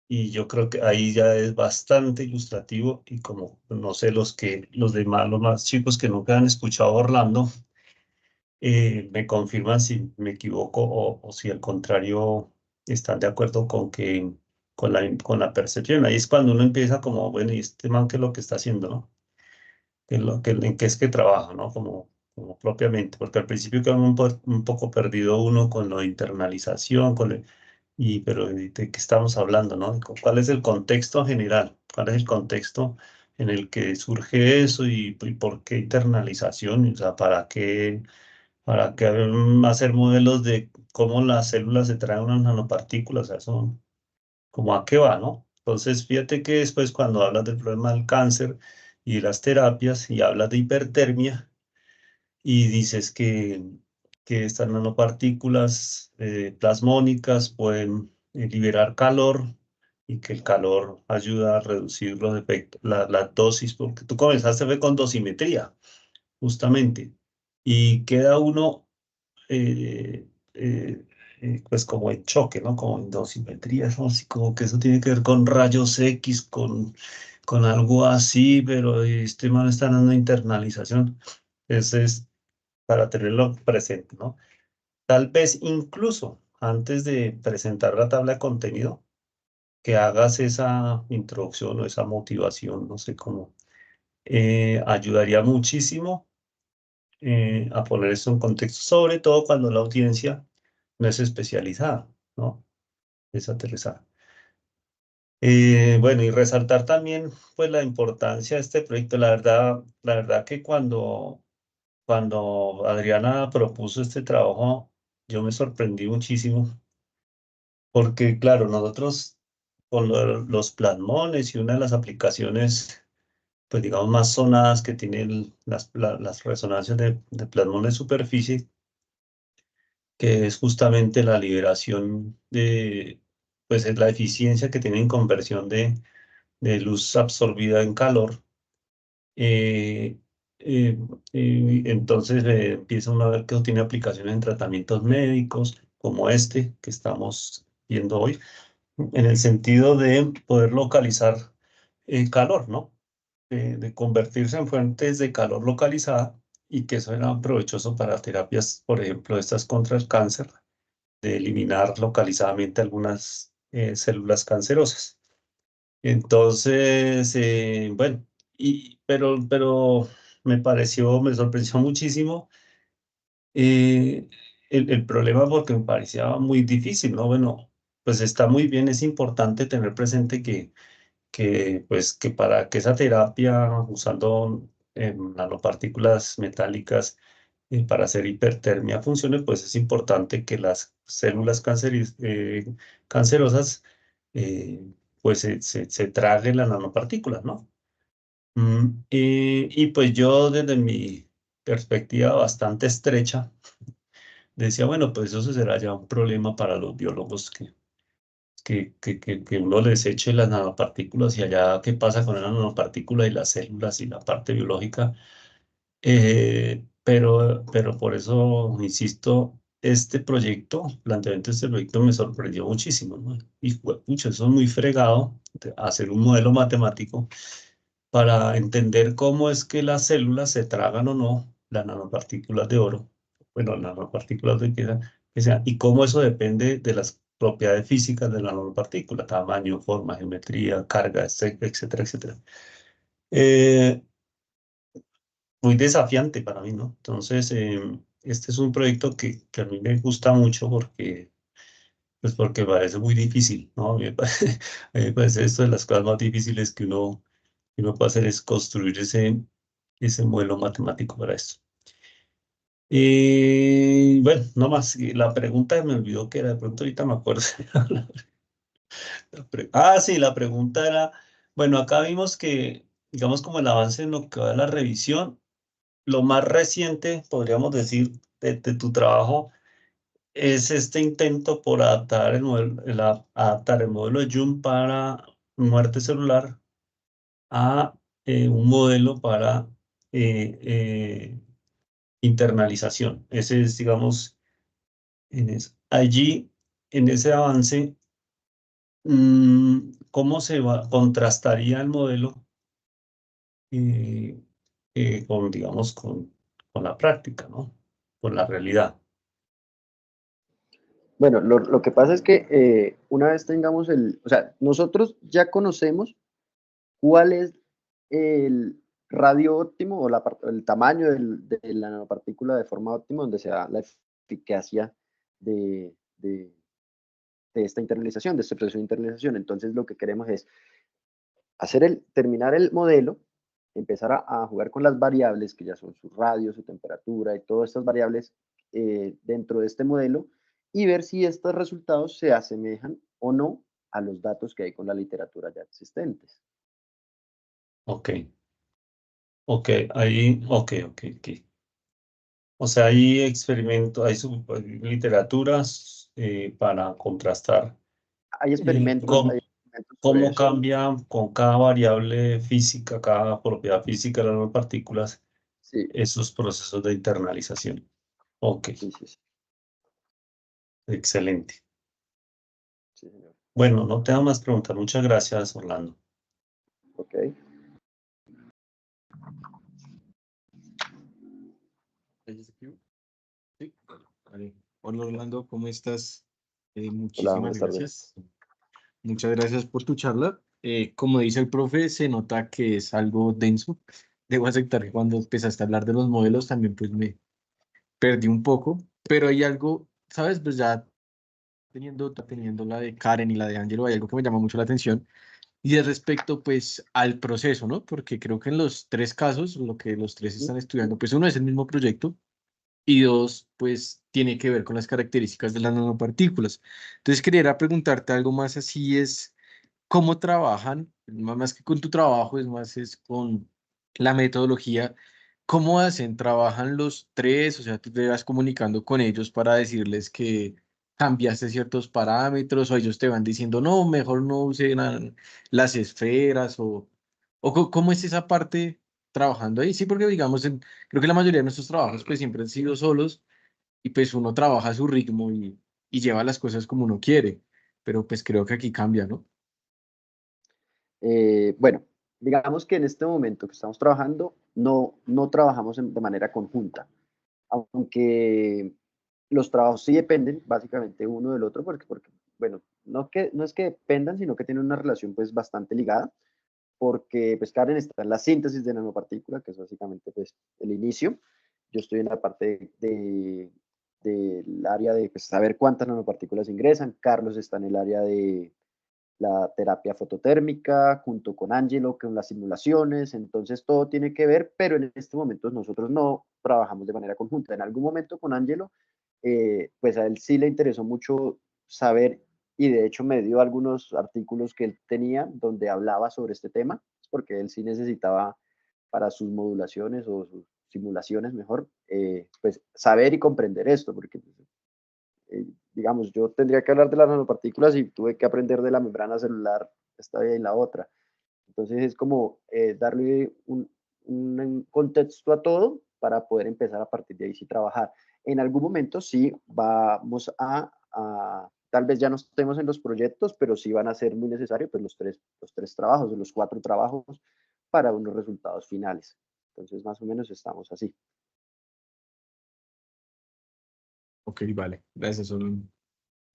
[SPEAKER 1] Y yo creo que ahí ya es bastante ilustrativo y como no sé los más chicos que nunca han escuchado a Orlando, me confirman si me equivoco o si al contrario están de acuerdo con la percepción. Ahí es cuando uno empieza como, bueno, ¿y este man qué es lo que está haciendo, no? ¿En qué es que trabaja, no? Como propiamente, porque al principio queda un poco perdido uno con lo de internalización, pero ¿de qué estamos hablando, no? ¿Cuál es el contexto general? ¿Cuál es el contexto en el que surge eso y por qué internalización? O sea, ¿para qué hacer modelos de cómo las células se traen unas nanopartículas? O sea, eso, ¿cómo a qué va, no? Entonces, fíjate que después cuando hablas del problema del cáncer y de las terapias y hablas de hipertermia, y dices que estas nanopartículas plasmónicas pueden liberar calor y que el calor ayuda a reducir los efectos, la dosis, porque tú comenzaste fue con dosimetría, justamente, y queda uno eh, eh, pues como en choque, ¿no? Como en dosimetría, ¿no? Así como que eso tiene que ver con rayos X, con algo así, pero este man está dando internalización. Ese es para tenerlo presente, ¿no? Tal vez incluso antes de presentar la tabla de contenido, que hagas esa introducción o esa motivación, no sé cómo, ayudaría muchísimo a poner esto en contexto, sobre todo cuando la audiencia no es especializada, ¿no? Es aterrizada. Bueno, y resaltar también pues la importancia de este proyecto. La verdad que cuando Adriana propuso este trabajo, yo me sorprendí muchísimo, porque claro, nosotros con los plasmones y una de las aplicaciones, pues digamos, más sonadas que tienen las resonancias de plasmón de superficie, que es justamente la liberación pues es la eficiencia que tiene en conversión de luz absorbida en calor. eh, eh, entonces empieza uno a ver que eso tiene aplicaciones en tratamientos médicos, como este que estamos viendo hoy, en el sentido de poder localizar calor, ¿no? De convertirse en fuentes de calor localizada y que eso era provechoso para terapias, por ejemplo, estas contra el cáncer, de eliminar localizadamente algunas células cancerosas. Entonces, bueno, pero me sorprendió muchísimo el problema porque me parecía muy difícil, ¿no? Bueno, pues está muy bien, es importante tener presente pues, que para que esa terapia usando nanopartículas metálicas para hacer hipertermia funcione, pues es importante que las células cancerosas eh, pues se traguen las nanopartículas, ¿no? Y pues yo desde mi perspectiva bastante estrecha decía, bueno, pues eso será ya un problema para los biólogos que uno les eche las nanopartículas y allá qué pasa con la nanopartícula y las células y la parte biológica. Pero por eso, insisto, este proyecto, el planteamiento de este proyecto me sorprendió muchísimo, ¿no? Y pucha, eso es muy fregado, hacer un modelo matemático para entender cómo es que las células se tragan o no las nanopartículas de oro, bueno, nanopartículas de que sea, y cómo eso depende de las propiedades físicas de la nanopartícula, tamaño, forma, geometría, carga, etcétera, etcétera. Eh, Muy desafiante para mí, ¿no? Entonces, este es un proyecto que a mí me gusta mucho porque parece muy difícil, ¿no? A mí a mí me parece esto de las cosas más difíciles que uno puede hacer es construir ese modelo matemático para esto. Y bueno, no más. Y la pregunta me olvidó que era, de pronto ahorita me acuerdo. Sí, la pregunta era, bueno, acá vimos que, digamos, como el avance en lo que va de la revisión, lo más reciente, podríamos decir, de tu trabajo es este intento por adaptar el modelo de Jung para muerte celular a un modelo para eh, eh, internalización. Ese es, digamos, allí, en ese avance, ¿cómo contrastaría el modelo eh, digamos, con la práctica, ¿no? Con la realidad.
[SPEAKER 3] Bueno, lo que pasa es que una vez tengamos o sea, nosotros ya conocemos cuál es el radio óptimo o el tamaño de la nanopartícula de forma óptima donde se da la eficacia de, de, de esta internalización, de este proceso de internalización. Entonces, lo que queremos es terminar el modelo, empezar a jugar con las variables, que ya son su radio, su temperatura y todas estas variables dentro de este modelo, y ver si estos resultados se asemejan o no a los datos que hay con la literatura ya existentes.
[SPEAKER 1] Ok, ok. O sea, hay experimentos, literaturas para contrastar
[SPEAKER 3] Hay
[SPEAKER 1] eh,
[SPEAKER 3] experimentos,
[SPEAKER 1] cómo,
[SPEAKER 3] sobre
[SPEAKER 1] cómo
[SPEAKER 3] eso.
[SPEAKER 1] cambia con cada variable física, cada propiedad física de las nanopartículas,
[SPEAKER 3] Sí,
[SPEAKER 1] esos procesos de internalización. Ok,
[SPEAKER 3] sí, sí, sí,
[SPEAKER 1] excelente.
[SPEAKER 3] sí, señor.
[SPEAKER 1] Bueno, no tengo más preguntas. Muchas gracias, Orlando.
[SPEAKER 3] Ok.
[SPEAKER 2] Sí, vale. Hola Orlando, ¿cómo estás?
[SPEAKER 3] Hola,
[SPEAKER 2] Muchísimas
[SPEAKER 3] buenas tardes.
[SPEAKER 2] gracias. Muchas gracias por tu charla. Como dice el profe, se nota que es algo denso. Debo aceptar que cuando empezaste a hablar de los modelos también pues me perdí un poco, pero hay algo, ¿sabes? Pues ya teniendo la de Karen y la de Angelo, hay algo que me llama mucho la atención Y de respecto, pues, al proceso, ¿no? Porque creo que en los tres casos, lo que los tres están estudiando, pues uno es el mismo proyecto y dos, pues, tiene que ver con las características de las nanopartículas. Entonces, quería preguntarte algo más así, es cómo trabajan, más que con tu trabajo, es más, es con la metodología. ¿Cómo hacen? ¿Trabajan los tres? O sea, tú te vas comunicando con ellos para decirles que cambiaste ciertos parámetros o ellos te van diciendo, no, mejor no usen las esferas o ¿cómo es esa parte trabajando ahí? Sí, porque digamos, creo que la mayoría de nuestros trabajos pues siempre han sido solos y pues uno trabaja a su ritmo y lleva las cosas como uno quiere, pero pues creo que aquí cambia, ¿no?
[SPEAKER 3] Bueno, digamos que en este momento que estamos trabajando, no trabajamos de manera conjunta, aunque los trabajos sí dependen básicamente uno del otro, porque bueno, no es que dependan, sino que tienen una relación pues bastante ligada, porque pues Karen está en la síntesis de nanopartícula, que es básicamente pues el inicio. Yo estoy en la parte del área de pues, saber cuántas nanopartículas ingresan. Carlos está en el área de la terapia fototérmica, junto con Angelo, con las simulaciones, entonces todo tiene que ver, pero en este momento nosotros no trabajamos de manera conjunta. En algún momento con Angelo, pues a él sí le interesó mucho saber y de hecho me dio algunos artículos que él tenía donde hablaba sobre este tema, porque él sí necesitaba para sus modulaciones o sus simulaciones mejor, pues saber y comprender esto, porque digamos, yo tendría que hablar de las nanopartículas y tuve que aprender de la membrana celular esta vez y la otra. Entonces es como darle un contexto a todo para poder empezar a partir de ahí sí trabajar. En algún momento sí vamos tal vez ya no estemos en los proyectos, pero sí van a ser muy necesarios pues, los tres trabajos, los cuatro trabajos para unos resultados finales. Entonces más o menos estamos así.
[SPEAKER 2] Ok, vale, gracias.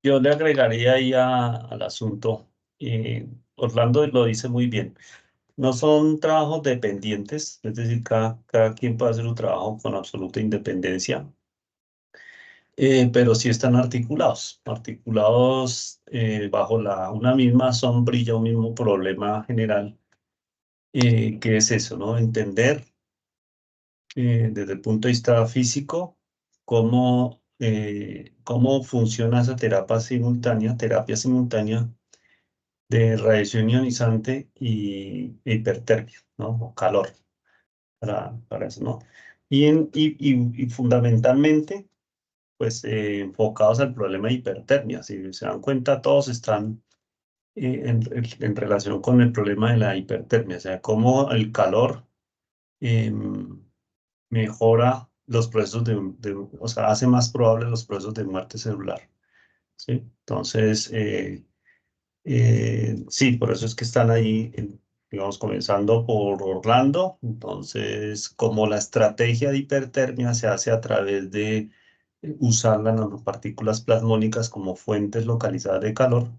[SPEAKER 1] Yo le agregaría ahí al asunto, Orlando lo dice muy bien, no son trabajos dependientes, es decir, cada quien puede hacer un trabajo con absoluta independencia, pero sí están articulados bajo una misma sombrilla, un mismo problema general, que es eso, ¿no? Entender desde el punto de vista físico cómo funciona esa terapia simultánea de radiación ionizante e hipertermia, ¿no? O calor, para eso, ¿no? Y fundamentalmente, pues enfocados al problema de hipertermia. Si se dan cuenta, todos están en relación con el problema de la hipertermia, o sea, cómo el calor em, mejora los procesos o sea, hace más probables los procesos de muerte celular, ¿sí? Entonces, sí, por eso es que están ahí, digamos, comenzando por Orlando. Entonces, como la estrategia de hipertermia se hace a través de usar las nanopartículas plasmónicas como fuentes localizadas de calor,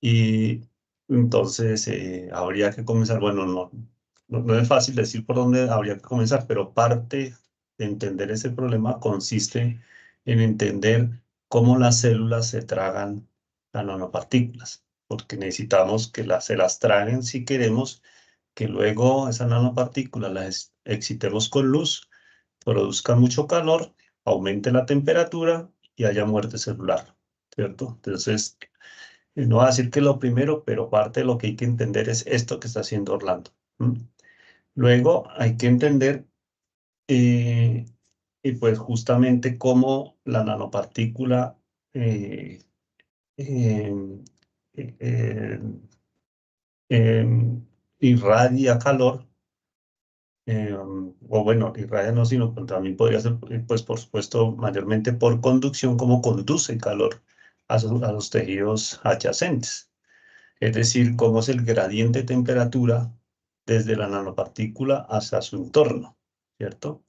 [SPEAKER 1] y entonces habría que comenzar, bueno, no es fácil decir por dónde habría que comenzar, pero parte de entender ese problema consiste en entender cómo las células se tragan las nanopartículas, porque necesitamos que se las traguen si queremos que luego esas nanopartículas las excitemos con luz, produzca mucho calor, aumente la temperatura y haya muerte celular, ¿cierto? Entonces, no voy a decir que lo primero, pero parte de lo que hay que entender es esto que está haciendo Orlando. ¿M? Luego hay que entender, eh, y pues justamente cómo la nanopartícula eh, em, eh, irradia calor, o bueno, irradia no, sino que también podría ser, pues por supuesto, mayormente por conducción, cómo conduce calor a los tejidos adyacentes. Es decir, cómo es el gradiente de temperatura desde la nanopartícula hasta su entorno, ¿cierto?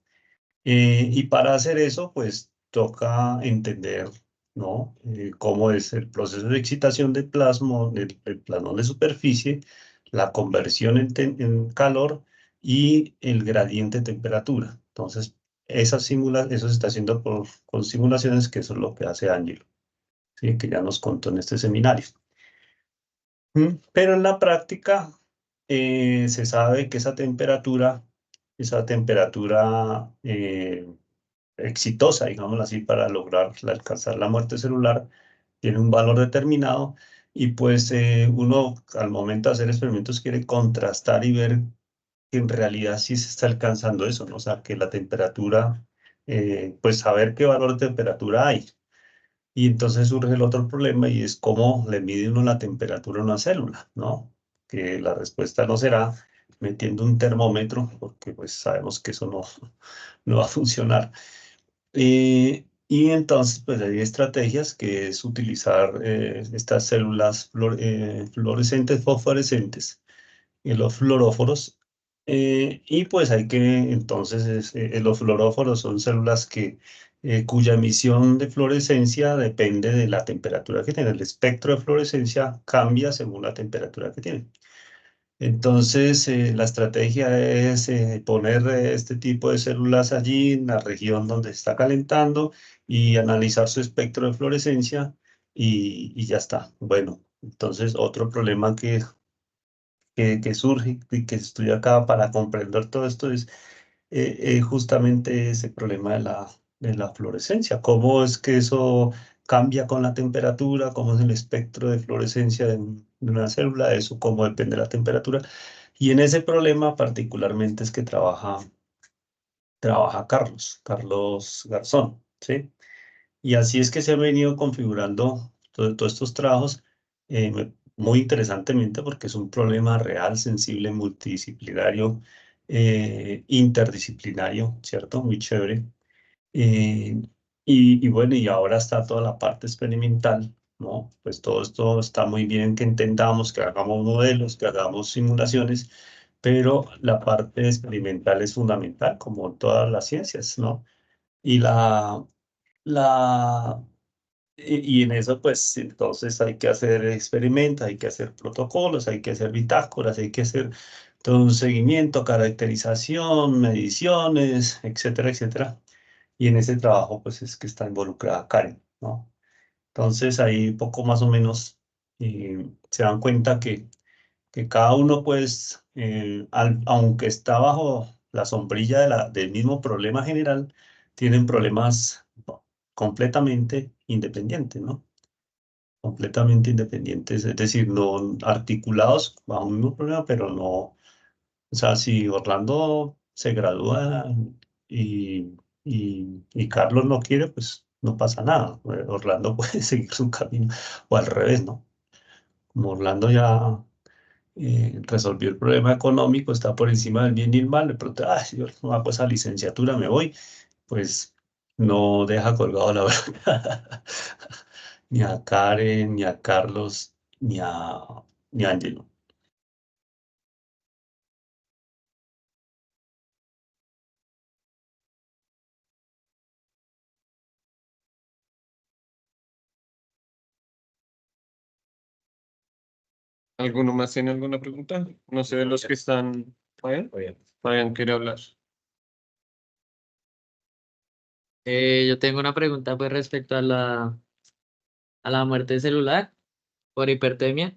[SPEAKER 1] Y para hacer eso, pues toca entender, ¿no? Cómo es el proceso de excitación del plasma, del plasmón de superficie, la conversión en calor y el gradiente de temperatura. Entonces, eso se está haciendo con simulaciones, que eso es lo que hace Angelo, ¿sí? Que ya nos contó en este seminario. Pero en la práctica se sabe que esa temperatura exitosa, digámoslo así, para lograr alcanzar la muerte celular, tiene un valor determinado y pues uno al momento de hacer experimentos quiere contrastar y ver que en realidad sí se está alcanzando eso, ¿no? O sea, que la temperatura, pues saber qué valor de temperatura hay. Y entonces surge el otro problema y es cómo le mide uno la temperatura a una célula, ¿no? Que la respuesta no será metiendo un termómetro, porque pues sabemos que eso no, no va a funcionar. Y entonces, pues hay estrategias que es utilizar estas células fluorescentes, fosforescentes, los fluoróforos. Y pues hay que, entonces, los fluoróforos son células cuya emisión de fluorescencia depende de la temperatura que tienen. El espectro de fluorescencia cambia según la temperatura que tienen. Entonces, la estrategia es poner este tipo de células allí en la región donde está calentando y analizar su espectro de fluorescencia y ya está. Bueno, entonces otro problema que surge y que estoy acá para comprender todo esto es justamente ese problema de la fluorescencia. ¿Cómo es que eso cambia con la temperatura? ¿Cómo es el espectro de fluorescencia de una célula? Eso, cómo depende de la temperatura. Y en ese problema particularmente es que trabaja Carlos Garzón, ¿sí? Y así es que se han venido configurando todos estos trabajos muy interesantemente porque es un problema real, sensible, multidisciplinario, interdisciplinario, ¿cierto? Muy chévere. Eh, y bueno, y ahora está toda la parte experimental, ¿no? Pues todo esto está muy bien que entendamos, que hagamos modelos, que hagamos simulaciones, pero la parte experimental es fundamental, como en todas las ciencias, ¿no? Y la, y en eso, pues, entonces hay que hacer experimentos, hay que hacer protocolos, hay que hacer bitácoras, hay que hacer todo un seguimiento, caracterización, mediciones, etcétera, etcétera. Y en ese trabajo, pues, es que está involucrada Karen, ¿no? Entonces, ahí poco más o menos se dan cuenta que cada uno, pues, aunque está bajo la sombrilla del mismo problema general, tienen problemas completamente independientes, ¿no? Completamente independientes, es decir, no articulados bajo un mismo problema, pero no, o sea, si Orlando se gradúa y Carlos no quiere, pues no pasa nada. Orlando puede seguir su camino, o al revés, ¿no? Como Orlando ya resolvió el problema económico, está por encima del bien y el mal, de pronto, ay, yo no hago esa licenciatura, me voy, pues no deja colgado la verdad ni a Karen, ni a Carlos, ni a Angelo.
[SPEAKER 2] ¿Alguno más tiene alguna pregunta? No sé de los que están. Fabián. Fabián quiere hablar.
[SPEAKER 4] Yo tengo una pregunta pues respecto a la muerte celular por hipertermia.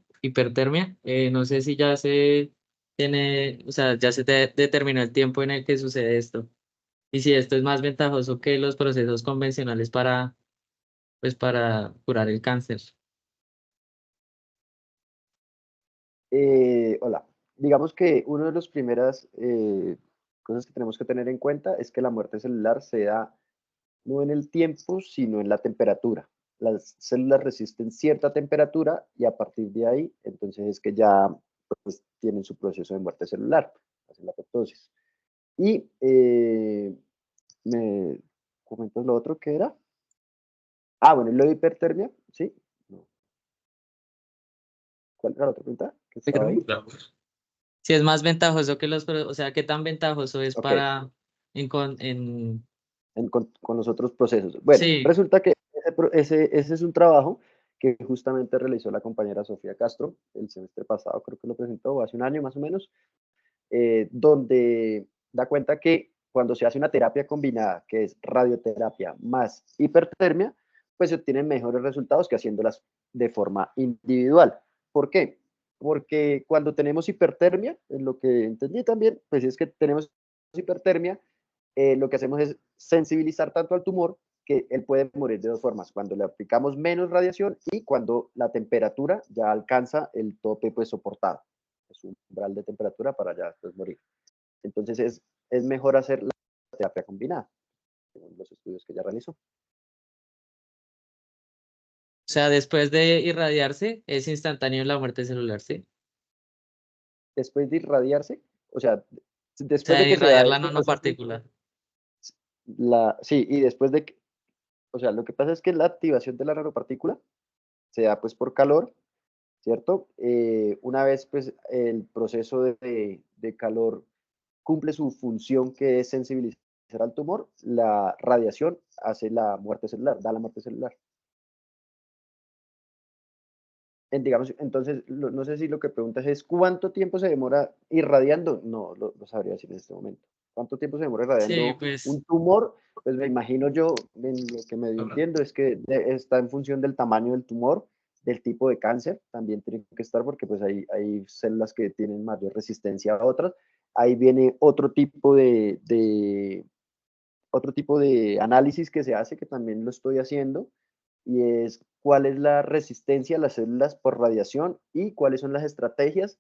[SPEAKER 4] No sé si ya se tiene, o sea, ya se determinó el tiempo en el que sucede esto. Y si esto es más ventajoso que los procesos convencionales pues, para curar el cáncer.
[SPEAKER 3] Hola, digamos que una de las primeras cosas que tenemos que tener en cuenta es que la muerte celular se da no en el tiempo, sino en la temperatura. Las células resisten cierta temperatura y a partir de ahí, entonces es que ya pues, tienen su proceso de muerte celular, hacen la apoptosis. Y me comentas lo otro que era. Ah, bueno, lo de hipertermia, ¿sí? No. ¿Cuál era la otra pregunta? ¿Que estaba ahí?
[SPEAKER 4] Si es más ventajoso que o sea, ¿qué tan ventajoso es
[SPEAKER 3] Ok,
[SPEAKER 4] para
[SPEAKER 3] con los otros procesos. Bueno,
[SPEAKER 4] sí,
[SPEAKER 3] resulta que ese es un trabajo que justamente realizó la compañera Sofía Castro el semestre pasado, creo que lo presentó, o hace un año más o menos, donde da cuenta que cuando se hace una terapia combinada, que es radioterapia más hipertermia, pues se obtienen mejores resultados que haciéndolas de forma individual. ¿Por qué? porque cuando tenemos hipertermia, en lo que entendí también, pues es que tenemos hipertermia, lo que hacemos es sensibilizar tanto al tumor que él puede morir de dos formas, cuando le aplicamos menos radiación y cuando la temperatura ya alcanza el tope pues soportado, es un umbral de temperatura para ya después morir. Entonces es mejor hacer la terapia combinada, según los estudios que ya realizó.
[SPEAKER 4] O sea, después de irradiarse, es instantáneo la muerte celular, ¿sí?
[SPEAKER 3] Después de irradiarse, o sea,
[SPEAKER 4] O
[SPEAKER 3] después
[SPEAKER 4] sea,
[SPEAKER 3] de
[SPEAKER 4] de
[SPEAKER 3] que se da
[SPEAKER 4] irradiar la
[SPEAKER 3] este proceso,
[SPEAKER 4] nanopartícula.
[SPEAKER 3] sí, y después de que, o sea, lo que pasa es que la activación de la nanopartícula se da pues por calor, ¿cierto? Una vez pues el proceso de calor cumple su función que es sensibilizar al tumor, la radiación hace la muerte celular, da la muerte celular. Digamos, entonces, no sé si lo que preguntas es ¿cuánto tiempo se demora irradiando? No lo sabría decir en este momento. ¿Cuánto tiempo se demora
[SPEAKER 4] Sí,
[SPEAKER 3] irradiando
[SPEAKER 4] pues.
[SPEAKER 3] un tumor? Pues me imagino yo, en lo que medio entiendo es que está en función del tamaño del tumor, del tipo de cáncer, también tiene que estar porque pues hay células que tienen mayor resistencia a otras. Ahí viene otro tipo de análisis que se hace, que también lo estoy haciendo, y es cuál es la resistencia a las células por radiación y cuáles son las estrategias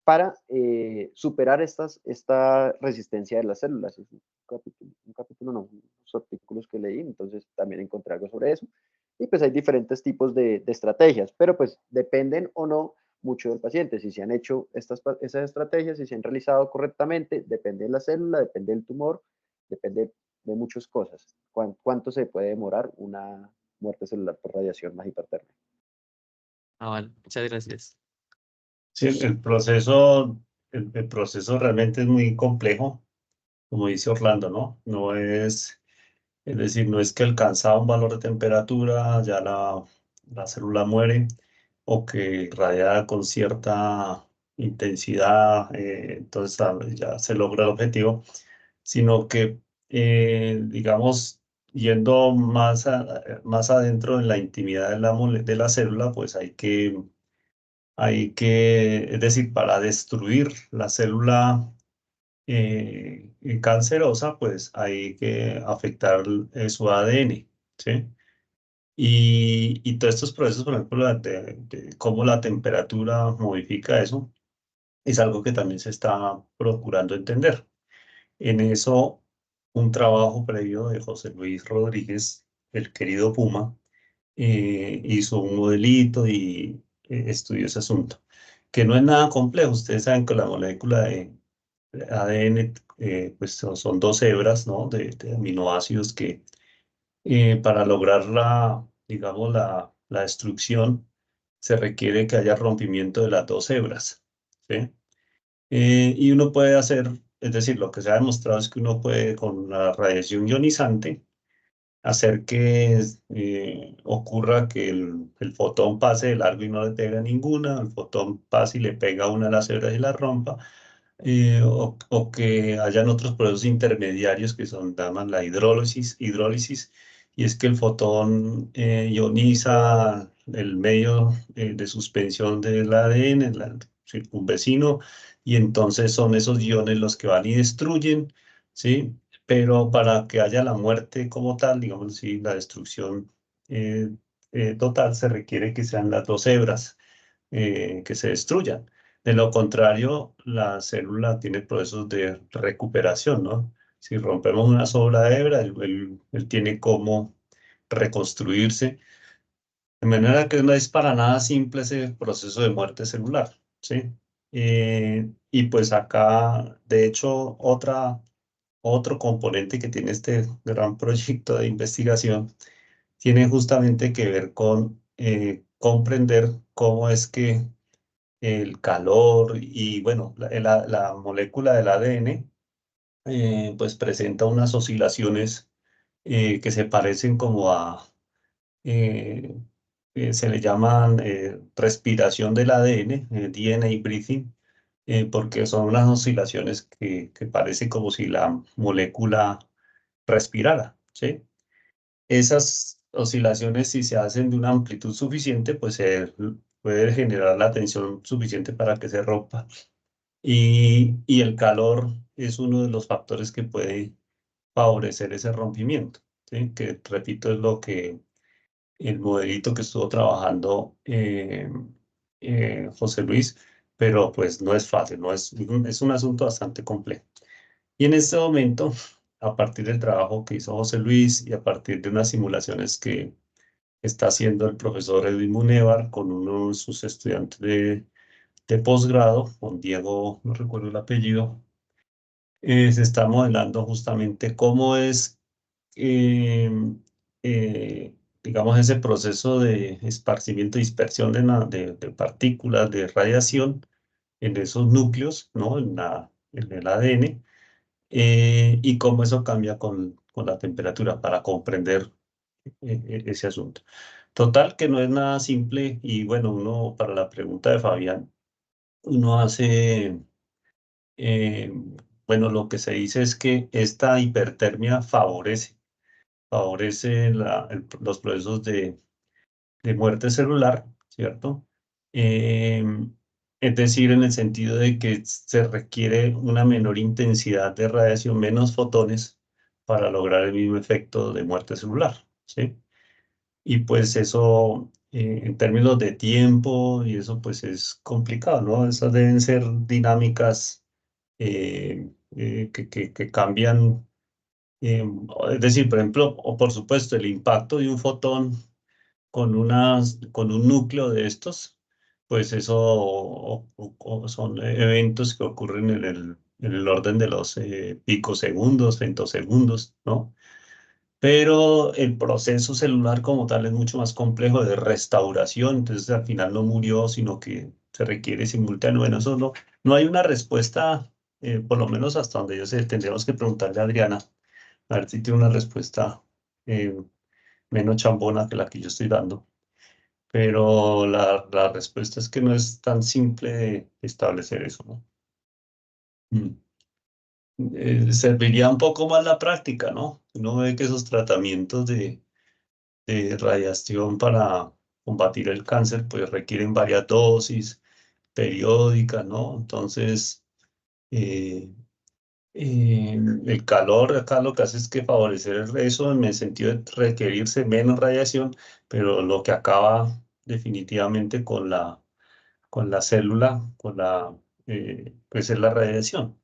[SPEAKER 3] para superar esta resistencia de las células. Es un capítulo, no, unos artículos que leí, entonces también encontré algo sobre eso. Y pues hay diferentes tipos de estrategias, pero pues dependen o no mucho del paciente. Si se han hecho esas estrategias, si se han realizado correctamente, depende de la célula, depende del tumor, depende de muchas cosas. ¿Cuánto se puede demorar una muerte celular por radiación más hipertermia?
[SPEAKER 4] Ah, vale, muchas gracias.
[SPEAKER 1] Sí, el proceso realmente es muy complejo, como dice Orlando, ¿no? Es decir, no es que alcanzada un valor de temperatura, ya la célula muere, o que irradiada con cierta intensidad, entonces ya se logra el objetivo, sino que, digamos, yendo más adentro en la intimidad de de la célula, pues es decir, para destruir la célula cancerosa, pues hay que afectar su ADN, ¿sí? Y todos estos procesos, por ejemplo, de cómo la temperatura modifica eso, es algo que también se está procurando entender. En eso, un trabajo previo de José Luis Rodríguez, el querido Puma, hizo un modelito y estudió ese asunto, que no es nada complejo. Ustedes saben que la molécula de ADN, pues son dos hebras, ¿no? De aminoácidos que para lograr digamos, la destrucción, se requiere que haya rompimiento de las dos hebras, ¿sí? Y uno puede hacer, es decir, lo que se ha demostrado es que uno puede, con la radiación ionizante, hacer que ocurra que el fotón pase de largo y no le pega ninguna, el fotón pase y le pega a una de las hebras y la rompa, o que hayan otros procesos intermediarios que son, llaman la hidrólisis, y es que el fotón ioniza el medio de suspensión del ADN, el circunvecino, y entonces son esos iones los que van y destruyen, ¿sí? Pero para que haya la muerte como tal, digamos así, la destrucción eh, total, se requiere que sean las dos hebras que se destruyan. De lo contrario, la célula tiene procesos de recuperación, ¿no? Si rompemos una sola hebra, él tiene cómo reconstruirse. De manera que no es para nada simple ese proceso de muerte celular, ¿sí? Y pues acá, de hecho, otro componente que tiene este gran proyecto de investigación tiene justamente que ver con comprender cómo es que el calor y, bueno, la molécula del ADN, pues presenta unas oscilaciones que se parecen como eh, se le llaman respiración del ADN, DNA breathing, porque son unas oscilaciones que parece como si la molécula respirara, ¿sí? Esas oscilaciones, si se hacen de una amplitud suficiente, pues puede generar la tensión suficiente para que se rompa. Y el calor es uno de los factores que puede favorecer ese rompimiento, ¿sí? Que repito es lo que el modelito que estuvo trabajando José Luis, pero pues no es fácil, es un asunto bastante complejo. Y en este momento, a partir del trabajo que hizo José Luis y a partir de unas simulaciones que está haciendo el profesor Edwin Munevar con uno de sus estudiantes de posgrado, con Diego, no recuerdo el apellido, se está modelando justamente cómo es, eh, digamos, ese proceso de esparcimiento y dispersión de partículas de radiación en esos núcleos, ¿no? En el ADN, y cómo eso cambia con la temperatura para comprender ese asunto. Total, que no es nada simple y bueno, uno, para la pregunta de Fabián, uno hace, eh, bueno, lo que se dice es que esta hipertermia favorece los procesos de muerte celular, ¿cierto? Eh, es decir, en el sentido de que se requiere una menor intensidad de radiación, menos fotones, para lograr el mismo efecto de muerte celular, ¿sí? Y pues eso, en términos de tiempo, y eso pues es complicado, ¿no? Esas deben ser dinámicas que cambian. Es decir, por ejemplo, o por supuesto, el impacto de un fotón con un núcleo de estos, pues eso son eventos que ocurren en el orden de los picosegundos, femtosegundos, ¿no? Pero el proceso celular como tal es mucho más complejo de restauración, entonces al final no murió, sino que se requiere simultáneo. Bueno, eso no hay una respuesta, por lo menos hasta donde yo sé, tendríamos que preguntarle a Adriana, a ver si tiene una respuesta eh, menos chambona que la que yo estoy dando. Pero la respuesta es que no es tan simple de establecer eso, ¿no? Mm. Serviría un poco más la práctica, ¿no? Uno ve que esos tratamientos de radiación para combatir el cáncer, pues requieren varias dosis periódicas, ¿no? Entonces, eh, el calor acá lo que hace es que favorecer eso en el sentido de requerirse menos radiación, pero lo que acaba definitivamente con la célula, pues es la radiación.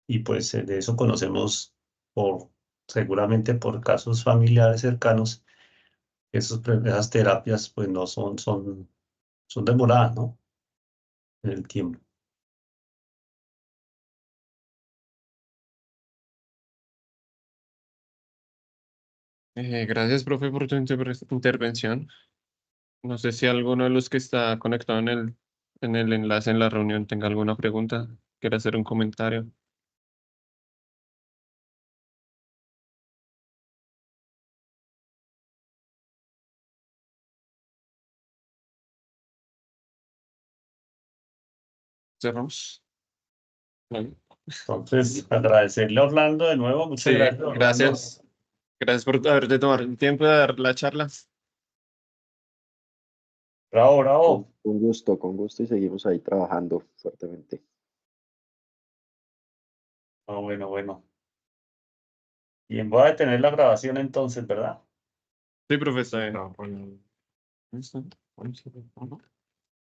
[SPEAKER 1] Y pues de eso conocemos seguramente por casos familiares cercanos, esas terapias pues no son demoradas, ¿no? En el tiempo.
[SPEAKER 5] Gracias, profe, por tu intervención. No sé si alguno de los que está conectado en el enlace en la reunión tenga alguna pregunta, quiere hacer un comentario. Cerramos. Vale.
[SPEAKER 1] Entonces, agradecerle a Orlando de nuevo. Muchas
[SPEAKER 5] Sí,
[SPEAKER 1] gracias, Orlando.
[SPEAKER 5] gracias. Gracias por haberte tomado el tiempo de dar la charla.
[SPEAKER 1] Bravo, bravo.
[SPEAKER 3] Con gusto y seguimos ahí trabajando fuertemente.
[SPEAKER 1] Ah, bueno, bueno. Bien, voy a detener la grabación entonces, ¿verdad?
[SPEAKER 5] Sí, profesor. Listo.